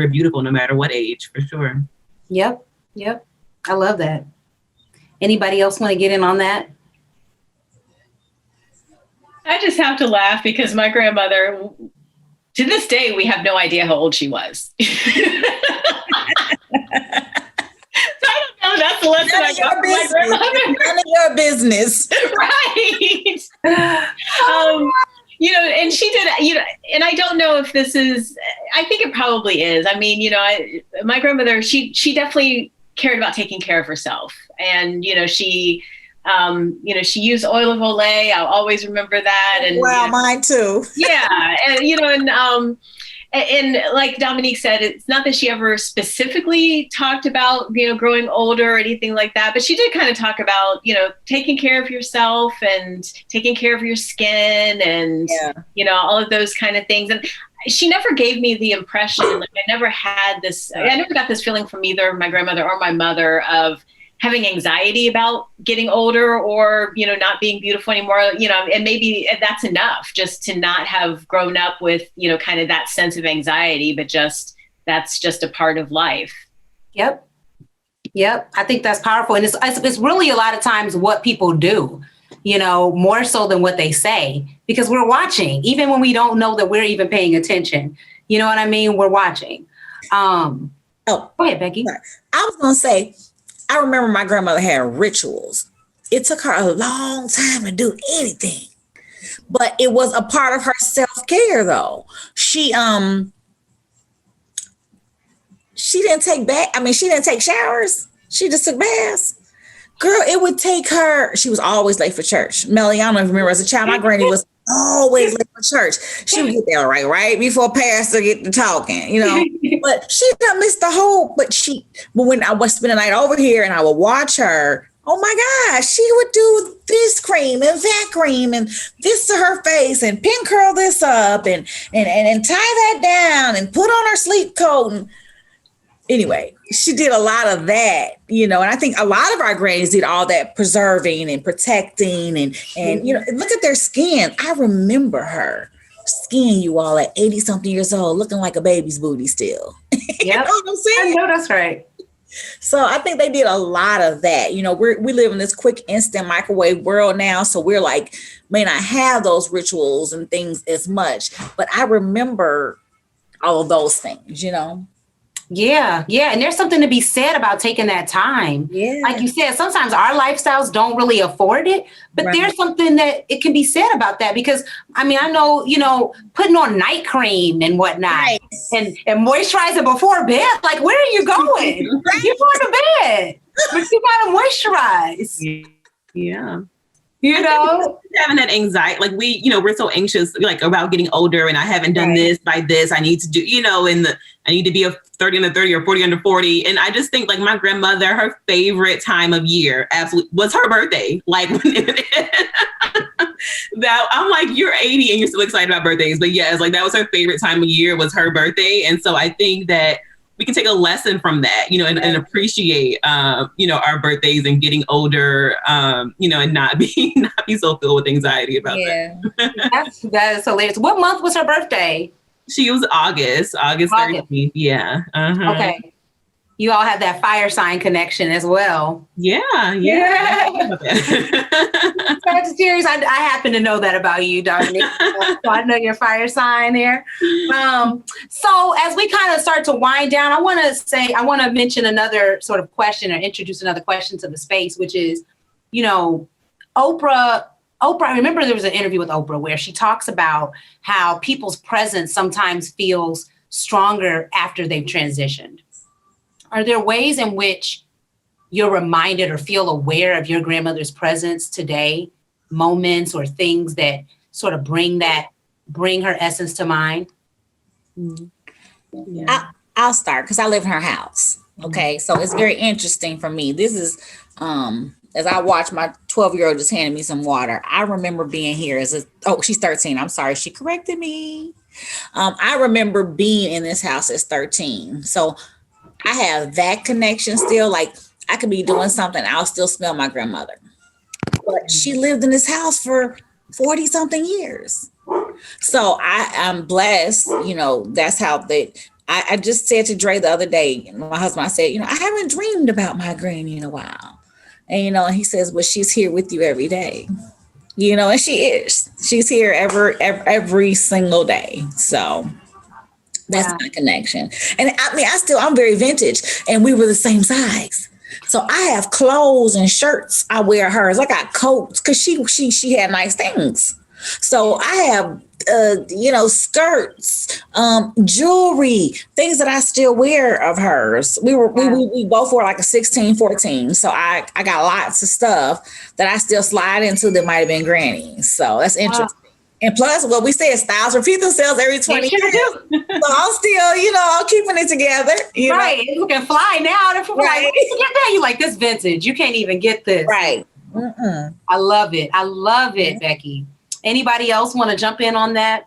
beautiful no matter what age, for sure. Yep. I love that. Anybody else want to get in on that? I just have to laugh because my grandmother, to this day, we have no idea how old she was. That's the lesson I got from my grandmother. None of your business. Right. And she did, and I don't know if this is, I think it probably is. I mean, my grandmother, she definitely cared about taking care of herself. And, she used oil of Olay. I'll always remember that. And mine too. Yeah. And like Dominique said, it's not that she ever specifically talked about, growing older or anything like that, but she did kind of talk about, taking care of yourself and taking care of your skin and, all of those kind of things. And she never gave me the impression, like I never got this feeling from either my grandmother or my mother of having anxiety about getting older or, not being beautiful anymore, and maybe that's enough just to not have grown up with, kind of that sense of anxiety, but that's just a part of life. Yep. I think that's powerful. And it's really a lot of times what people do, more so than what they say, because we're watching, even when we don't know that we're even paying attention. You know what I mean? We're watching. Go ahead, Becky. I was going to say, I remember my grandmother had rituals. It took her a long time to do anything, but it was a part of her self-care though. She didn't take bath. She didn't take showers. She just took baths. Girl, it would take her. She was always late for church. Melly, I don't know if you remember as a child, my granny was always late for church. She would get there right before pastor get to talking, but she done missed the whole, but when I was spending the night over here and I would watch her, oh my gosh, she would do this cream and that cream and this to her face and pin curl this up and tie that down and put on her sleep coat. And anyway, she did a lot of that, and I think a lot of our grannies did all that preserving and protecting and look at their skin. I remember her skin, you all, at 80 something years old, looking like a baby's booty still. You know what I'm saying? I know that's right. So I think they did a lot of that. We live in this quick instant microwave world now. So we're like, may not have those rituals and things as much, but I remember all of those things, Yeah. And there's something to be said about taking that time. Yeah. Like you said, sometimes our lifestyles don't really afford it, but there's something that it can be said about that because, I know, putting on night cream and whatnot and moisturizing before bed, like, where are you going? You're going to bed, but you got to moisturize. Yeah. Having that anxiety, like we're so anxious, like about getting older and I haven't done this by this. I need to do, I need to be a 30 under 30 or 40 under 40. And I just think like my grandmother, her favorite time of year absolutely was her birthday. Like that I'm like, you're 80 and you're still excited about birthdays. But yes, like that was her favorite time of year was her birthday. And so I think that we can take a lesson from that, and appreciate, our birthdays and getting older, and not be so filled with anxiety about that. That is hilarious. What month was her birthday? She was August 13th. Yeah. Uh-huh. Okay. You all have that fire sign connection as well. Yeah. Sagittarius, I happen to know that about you, Dominique. So I know your fire sign there. So as we kind of start to wind down, I want to mention another sort of question or introduce another question to the space, which is, Oprah, I remember there was an interview with Oprah where she talks about how people's presence sometimes feels stronger after they've transitioned. Are there ways in which you're reminded or feel aware of your grandmother's presence today, moments or things that sort of bring her essence to mind? Yeah. I'll start because I live in her house. Okay. So it's very interesting for me. This is, as I watch my 12-year-old just handing me some water, I remember being here she's 13. I'm sorry. She corrected me. I remember being in this house as 13. So I have that connection still. Like I could be doing something, I'll still smell my grandmother. But she lived in this house for 40 something years. So I'm blessed, that's how I just said to Dre the other day, my husband, I said, I haven't dreamed about my granny in a while. And, and he says, well, she's here with you every day, and she is. She's here every single day. So that's my connection. And I'm very vintage, and we were the same size. So I have clothes and shirts. I wear hers. I got coats because she had nice things. So I have, skirts, jewelry, things that I still wear of hers. We both were like a 16, 14. So I got lots of stuff that I still slide into that might've been Granny's. So that's interesting. And plus, what we say is styles repeat themselves every 20 years. So I'm still, I'm keeping it together. Right. You can fly now. And people like, get that. You like this vintage. You can't even get this. Right. I love it, Becky. Anybody else want to jump in on that?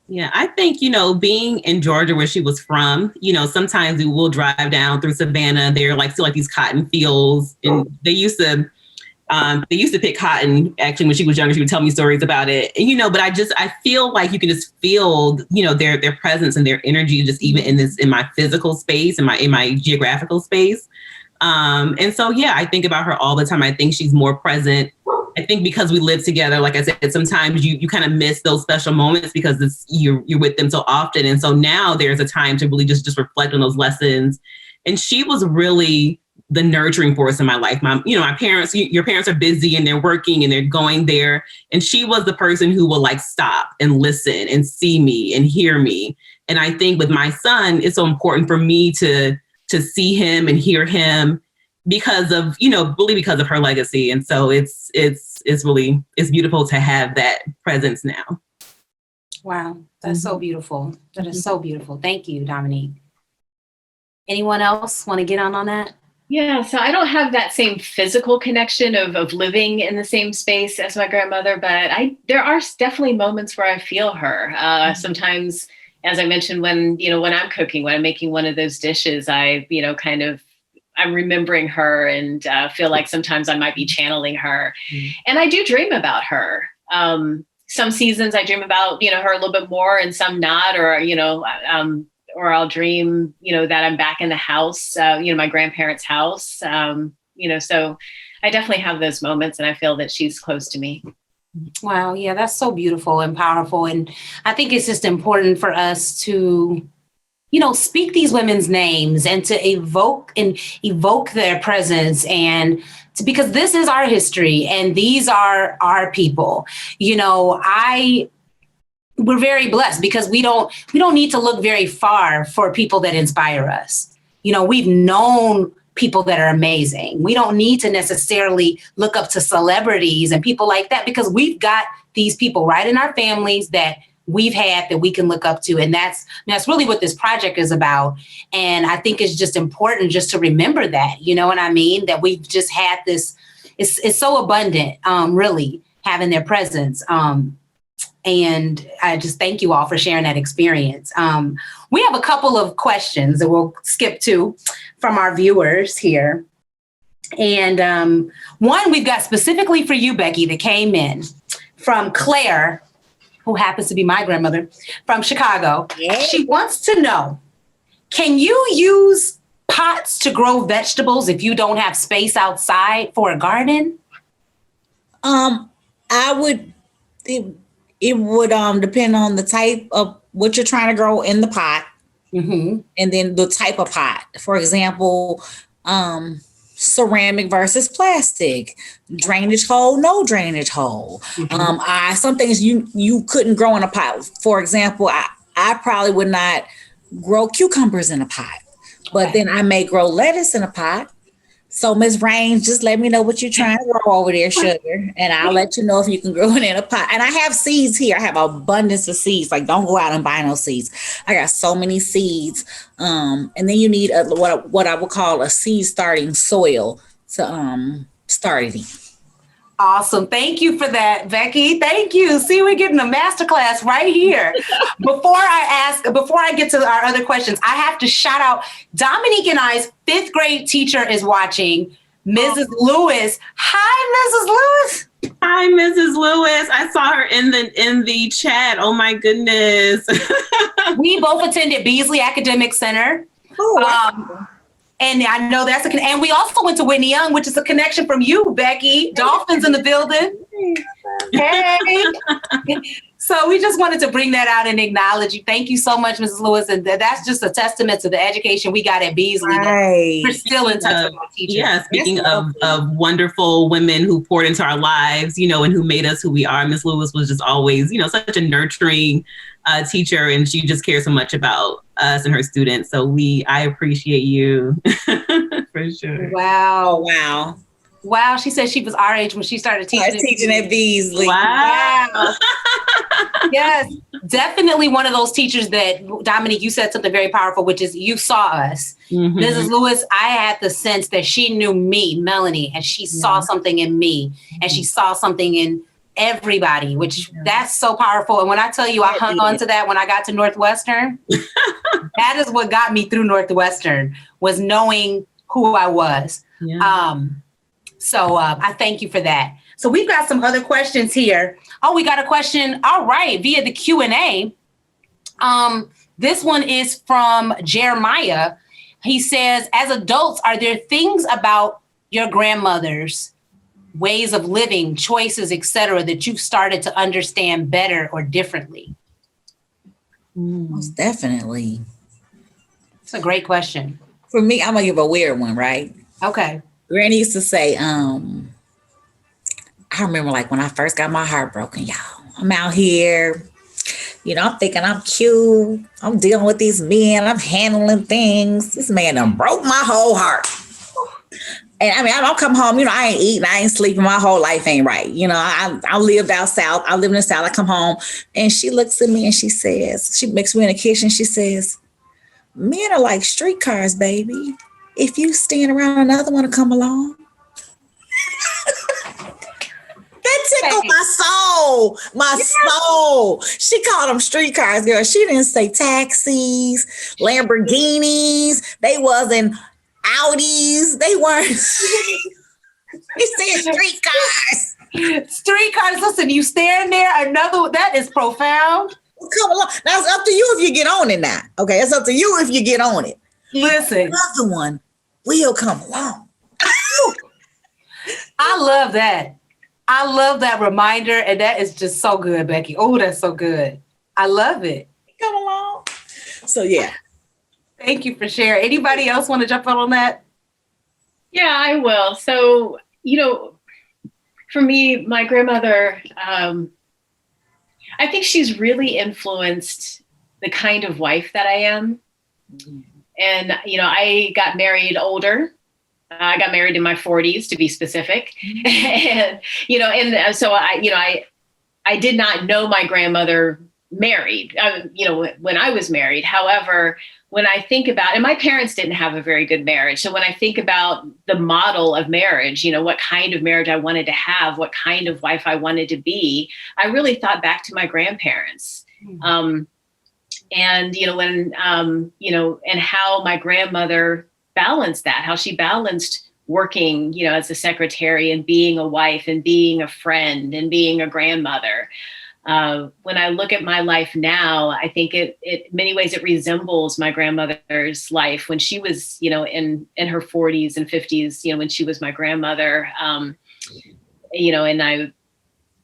Yeah, I think, being in Georgia where she was from, sometimes we will drive down through Savannah. They're still these cotton fields. And they used to pick cotton. Actually, when she was younger, she would tell me stories about it. And, but I feel like you can just feel, their presence and their energy just even in my physical space, in my geographical space. And so, I think about her all the time. I think she's more present. I think because we live together, like I said, sometimes you kind of miss those special moments because you're with them so often. And so now there's a time to really just reflect on those lessons. And she was really the nurturing force in my life. My parents, your parents are busy and they're working and they're going there. And she was the person who will stop and listen and see me and hear me. And I think with my son, it's so important for me to see him and hear him because of her legacy. And so it's beautiful to have that presence now. Wow. That's so beautiful. That is so beautiful. Thank you, Dominique. Anyone else want to get on that? Yeah, so I don't have that same physical connection of living in the same space as my grandmother, but there are definitely moments where I feel her. Sometimes, as I mentioned, when I'm cooking, when I'm making one of those dishes, I'm remembering her and feel like sometimes I might be channeling her. And I do dream about her. Some seasons I dream about, her a little bit more and some not, or I'll dream, that I'm back in the house, my grandparents' house. So I definitely have those moments and I feel that she's close to me. Wow. Yeah, that's so beautiful and powerful. And I think it's just important for us to, speak these women's names and to evoke their presence because this is our history and these are our people. We're very blessed because we don't need to look very far for people that inspire us. We've known people that are amazing. We don't need to necessarily look up to celebrities and people like that because we've got these people right in our families that we've had that we can look up to. And that's really what this project is about. And I think it's just important just to remember that, you know what I mean? That we've just had this, it's so abundant, really having their presence. And I just thank you all for sharing that experience. We have a couple of questions that we'll skip to from our viewers here. And one we've got specifically for you, Becky, that came in from Claire, who happens to be my grandmother from Chicago. Yeah. She wants to know, can you use pots to grow vegetables if you don't have space outside for a garden? I would, it would depend on the type of what you're trying to grow in the pot, and then the type of pot. For example, ceramic versus plastic, drainage hole, no drainage hole. Some things you couldn't grow in a pot. For example, I probably would not grow cucumbers in a pot, but then I may grow lettuce in a pot. So Ms. Rain, just let me know what you're trying to grow over there, sugar, and I'll let you know if you can grow it in a pot. And I have seeds here. I have abundance of seeds. Like, don't go out and buy no seeds. I got so many seeds. And then you need what I would call a seed starting soil to start it in. Awesome. Thank you for that, Becky. Thank you. See, we're getting a masterclass right here. Before I get to our other questions, I have to shout out Dominique and I's 5th grade teacher is watching, Mrs. Lewis. Hi, Mrs. Lewis. Hi, Mrs. Lewis. I saw her in the chat. Oh my goodness. We both attended Beasley Academic Center. Oh, wow. And I know that's and we also went to Whitney Young, which is a connection from you, Becky. Dolphins in the building. Hey. So we just wanted to bring that out and acknowledge you. Thank you so much, Mrs. Lewis. And that's just a testament to the education we got at Beasley. Right. We're still in touch with our teachers. Yeah, speaking of wonderful women who poured into our lives, and who made us who we are, Miss Lewis was just always, such a nurturing teacher, and she just cares so much about us and her students. So I appreciate you for sure. Wow. She said she was our age when she started teaching at Beasley. Wow. Yes, definitely one of those teachers that, Dominique, you said something very powerful, which is you saw us. Mrs. Lewis, I had the sense that she knew me, Melanie, and she saw something in me, and she saw something in everybody, which that's so powerful. And when I tell you I hung on to that when I got to Northwestern, that is what got me through Northwestern, was knowing who I was. So I thank you for that. So we've got some other questions here. Oh, we got a question. All right. Via the Q&A. This one is from Jeremiah. He says, as adults, are there things about your grandmother's ways of living, choices, etc., that you've started to understand better or differently? Most definitely. It's a great question. For me, I'm gonna give a weird one, right? Okay. Granny used to say, I remember like when I first got my heart broken, y'all. I'm out here, I'm thinking I'm cute. I'm dealing with these men. I'm handling things. This man done broke my whole heart. And I mean, I don't come home, I ain't eating, I ain't sleeping. My whole life ain't right. I lived out south. I live in the south. I come home and she looks at me and she says, she makes me in the kitchen. She says, men are like streetcars, baby. If you stand around, another one to come along. That tickled my soul. She called them streetcars, girl. She didn't say taxis, Lamborghinis. They wasn't Audis. They weren't. She said streetcars. Streetcars. Listen, you stand there, that is profound. Come along. Now it's up to you if you get on it now. Okay, it's up to you if you get on it. Listen. Another one will come along. I love that. I love that reminder. And that is just so good, Becky. Oh, that's so good. I love it. Come along. So, yeah. Thank you for sharing. Anybody else want to jump on that? Yeah, I will. So, for me, my grandmother, I think she's really influenced the kind of wife that I am. And, I got married older. I got married in my 40s, to be specific. And, so I did not know my grandmother married, when I was married. However, when I think about, and my parents didn't have a very good marriage. So when I think about the model of marriage, what kind of marriage I wanted to have, what kind of wife I wanted to be, I really thought back to my grandparents. And, and how my grandmother balanced that, how she balanced working, as a secretary and being a wife and being a friend and being a grandmother. When I look at my life now, I think it in many ways it resembles my grandmother's life when she was, in her 40s and 50s, when she was my grandmother, and I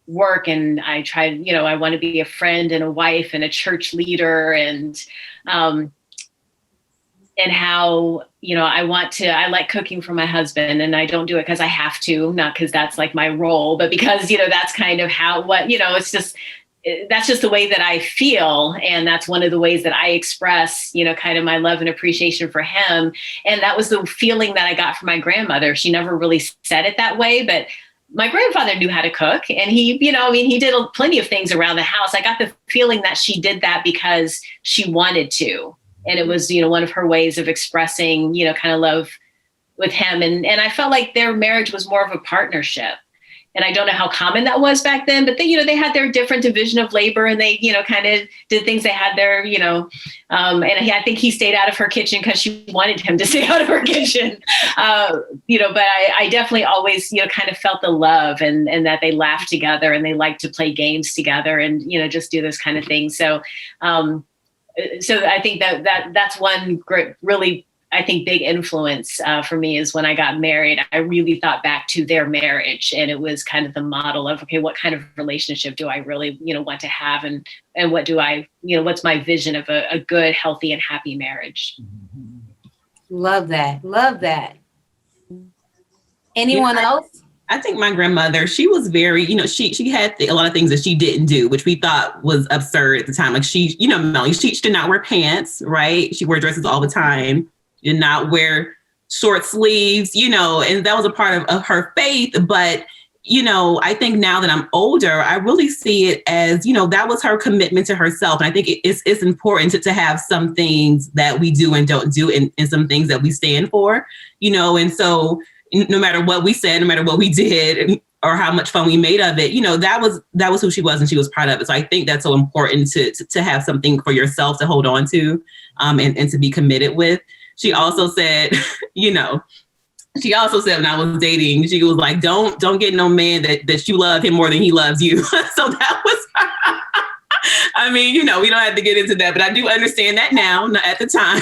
work and I tried, I want to be a friend and a wife and a church leader and how, I like cooking for my husband, and I don't do it because I have to, not because that's like my role, but because, that's kind of that's just the way that I feel. And that's one of the ways that I express, kind of my love and appreciation for him. And that was the feeling that I got from my grandmother. She never really said it that way, but my grandfather knew how to cook, and he, he did plenty of things around the house. I got the feeling that she did that because she wanted to. And it was, one of her ways of expressing, kind of love with him. And I felt like their marriage was more of a partnership. And I don't know how common that was back then, but they, they had their different division of labor, and they, kind of did things. They had their, and I think he stayed out of her kitchen because she wanted him to stay out of her kitchen. But I definitely always, kind of felt the love and that they laughed together and they liked to play games together and, just do this kind of thing. So I think that's one great, really, I think big influence for me is when I got married. I really thought back to their marriage, and it was kind of the model of, okay, what kind of relationship do I really, want to have, and what do I, what's my vision of a good, healthy, and happy marriage? Love that. Love that. Anyone else? I think my grandmother, she was very, she had a lot of things that she didn't do, which we thought was absurd at the time. Like Melanie, she did not wear pants, right? She wore dresses all the time, did not wear short sleeves, and that was a part of her faith. But, I think now that I'm older, I really see it as, that was her commitment to herself. And I think it's important to have some things that we do and don't do and some things that we stand for, and so no matter what we said, no matter what we did or how much fun we made of it, that was who she was, and she was proud of it. So I think that's so important to have something for yourself to hold on to and to be committed with. She also said, when I was dating, she was like, don't get no man that you love him more than he loves you. So that was, we don't have to get into that, but I do understand that now, not at the time.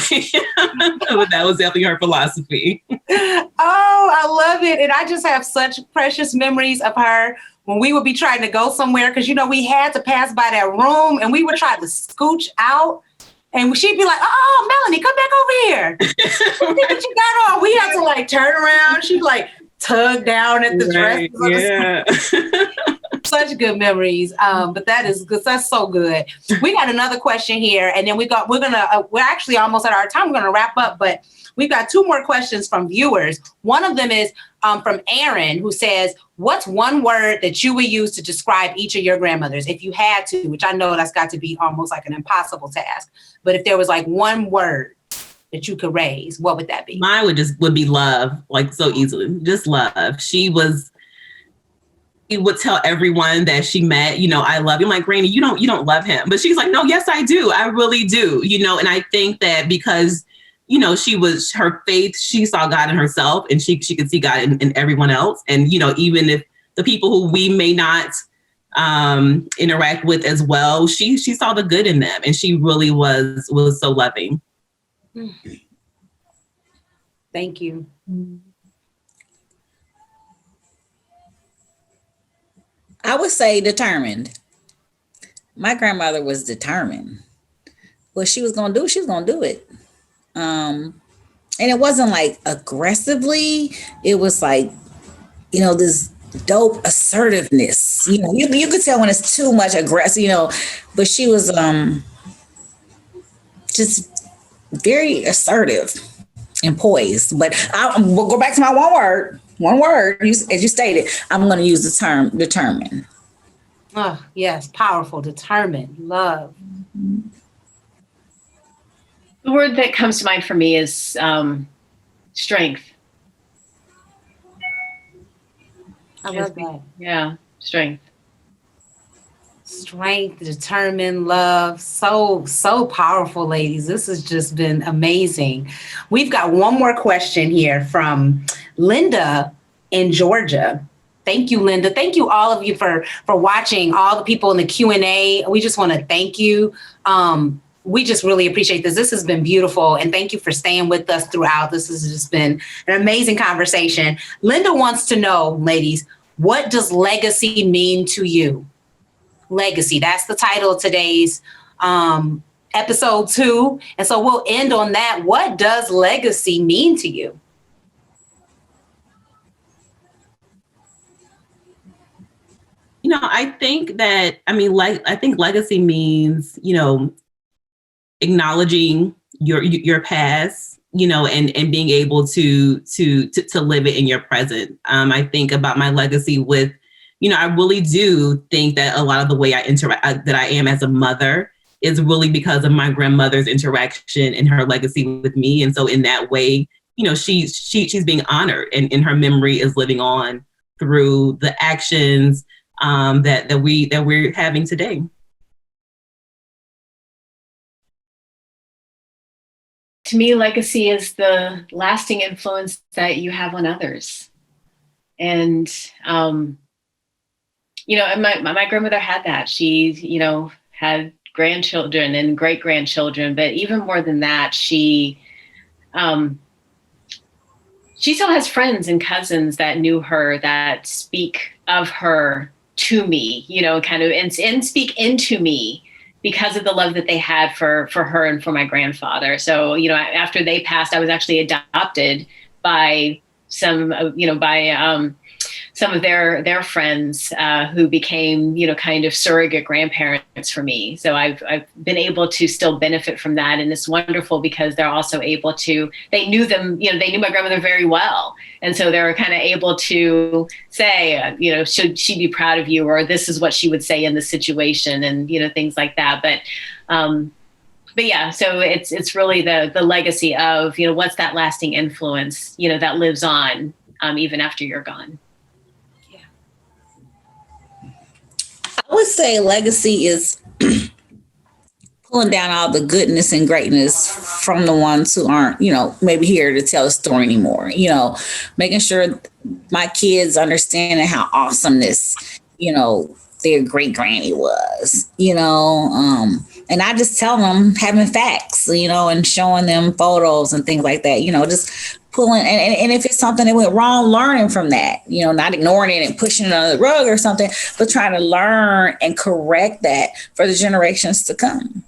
But that was definitely her philosophy. Oh, I love it. And I just have such precious memories of her when we would be trying to go somewhere, because, we had to pass by that room and we would try to scooch out. And she'd be like, oh, Melanie, come back over here. What you got on? We had to like turn around. She'd like tug down at the dress. Yeah. Such good memories. But that is good. That's so good. We got another question here, and then we're actually almost at our time. We're gonna wrap up, but we've got two more questions from viewers. One of them is from Aaron, who says, what's one word that you would use to describe each of your grandmothers if you had to, which I know that's got to be almost like an impossible task. But if there was like one word that you could raise, what would that be? Mine would be love, like so easily, just love. She would tell everyone that she met, I love you. I'm like, Granny, you don't love him. But she's like, no, yes, I do. I really do. And I think that because, she was her faith, she saw God in herself, and she could see God in everyone else. And, even if the people who we may not interact with as well, she saw the good in them, and she really was so loving. Thank you. I would say determined. My grandmother was determined. What she was going to do, she was going to do it. And it wasn't like aggressively. It was like, this dope assertiveness. You could tell when it's too much aggressive, but she was just very assertive and poised. But we'll go back to my one word, as you stated. I'm going to use the term determined. Oh, yes, powerful, determined, love. The word that comes to mind for me is strength. I love that. Yeah, strength. Strength, determined, love. So, so powerful, ladies. This has just been amazing. We've got one more question here from Linda in Georgia. Thank you, Linda. Thank you, all of you, for watching. All the people in the Q&A. We just want to thank you. We just really appreciate this. This has been beautiful. And thank you for staying with us throughout. This has just been an amazing conversation. Linda wants to know, ladies, what does legacy mean to you? Legacy. That's the title of today's episode 2. And so we'll end on that. What does legacy mean to you? You know, I think legacy means, acknowledging your past, and being able to live it in your present. I think about my legacy with, I really do think that a lot of the way I interact, that I am as a mother, is really because of my grandmother's interaction and her legacy with me. And so in that way, she's being honored, and her memory is living on through the actions that we're having today. To me, legacy is the lasting influence that you have on others. And, my grandmother had that. She, had grandchildren and great grandchildren, but even more than that, she still has friends and cousins that knew her, that speak of her to me, kind of, and speak into me because of the love that they had for her and for my grandfather. So, after they passed, I was actually adopted by some of their friends who became, kind of surrogate grandparents for me. So I've been able to still benefit from that. And it's wonderful because they're also able to, they knew my grandmother very well. And so they were kind of able to say, should she be proud of you? Or this is what she would say in this situation, and, things like that. But yeah, so it's really the legacy of, what's that lasting influence, that lives on even after you're gone. I would say legacy is pulling down all the goodness and greatness from the ones who aren't, maybe here to tell a story anymore, making sure my kids understanding how awesome this, their great granny was, and I just tell them having facts, and showing them photos and things like that, just pulling, and if it's something that went wrong, learning from that, not ignoring it and pushing it under the rug or something, but trying to learn and correct that for the generations to come.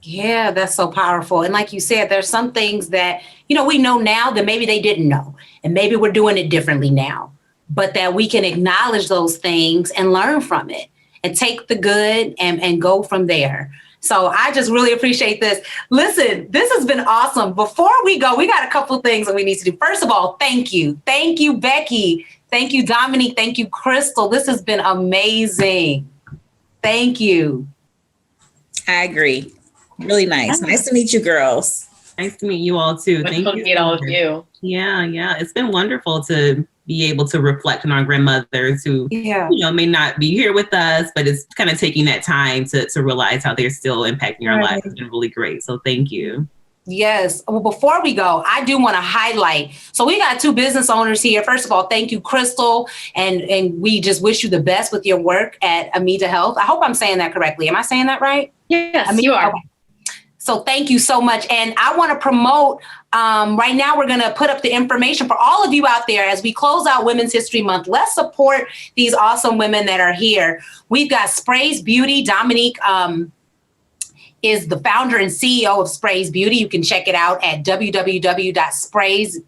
Yeah, that's so powerful. And like you said, there's some things that, we know now that maybe they didn't know, and maybe we're doing it differently now, but that we can acknowledge those things and learn from it and take the good and go from there. So I just really appreciate this. Listen, this has been awesome. Before we go, we got a couple of things that we need to do. First of all, thank you. Thank you, Becky. Thank you, Dominique. Thank you, Crystal. This has been amazing. Thank you. I agree. Really nice. Nice to meet you, girls. Nice to meet you all too. Thank you. To meet all of you. Yeah. It's been wonderful to be able to reflect on our grandmothers who, may not be here with us, but it's kind of taking that time to realize how they're still impacting our lives. It's been really great. So thank you. Yes. Well, before we go, I do want to highlight. So we got 2 business owners here. First of all, thank you, Crystal. And we just wish you the best with your work at Amita Health. I hope I'm saying that correctly. Am I saying that right? Yes, Amita, you are. Okay. So thank you so much. And I want to promote, right now we're going to put up the information for all of you out there as we close out Women's History Month. Let's support these awesome women that are here. We've got Sprays Beauty. Dominique is the founder and CEO of Sprays Beauty. You can check it out at www.sprays.com.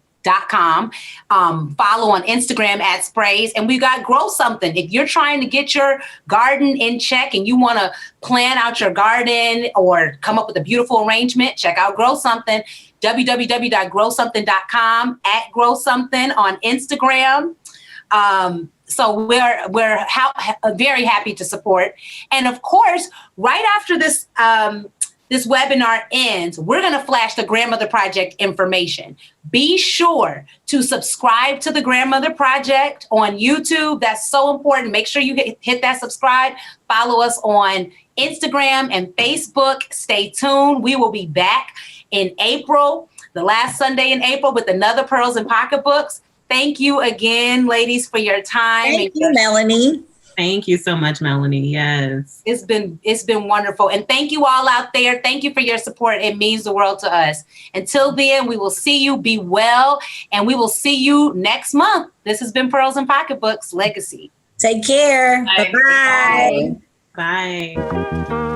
Follow on Instagram at Sprays. And we got Grow Something. If you're trying to get your garden in check and you want to plan out your garden or come up with a beautiful arrangement, check out Grow Something. www.growsomething.com, at Grow Something on Instagram. So we're very happy to support. And of course, right after this this webinar ends, we're going to flash the Grandmother Project information. Be sure to subscribe to the Grandmother Project on YouTube. That's so important. Make sure you hit that subscribe. Follow us on Instagram and Facebook. Stay tuned. We will be back in April, the last Sunday in April, with another Pearls and Pocketbooks. Thank you again, ladies, for your time. Thank you, Melanie. Thank you so much, Melanie. Yes. It's been wonderful. And thank you all out there. Thank you for your support. It means the world to us. Until then, we will see you. Be well. And we will see you next month. This has been Pearls and Pocketbooks Legacy. Take care. Bye. Bye-bye. Bye.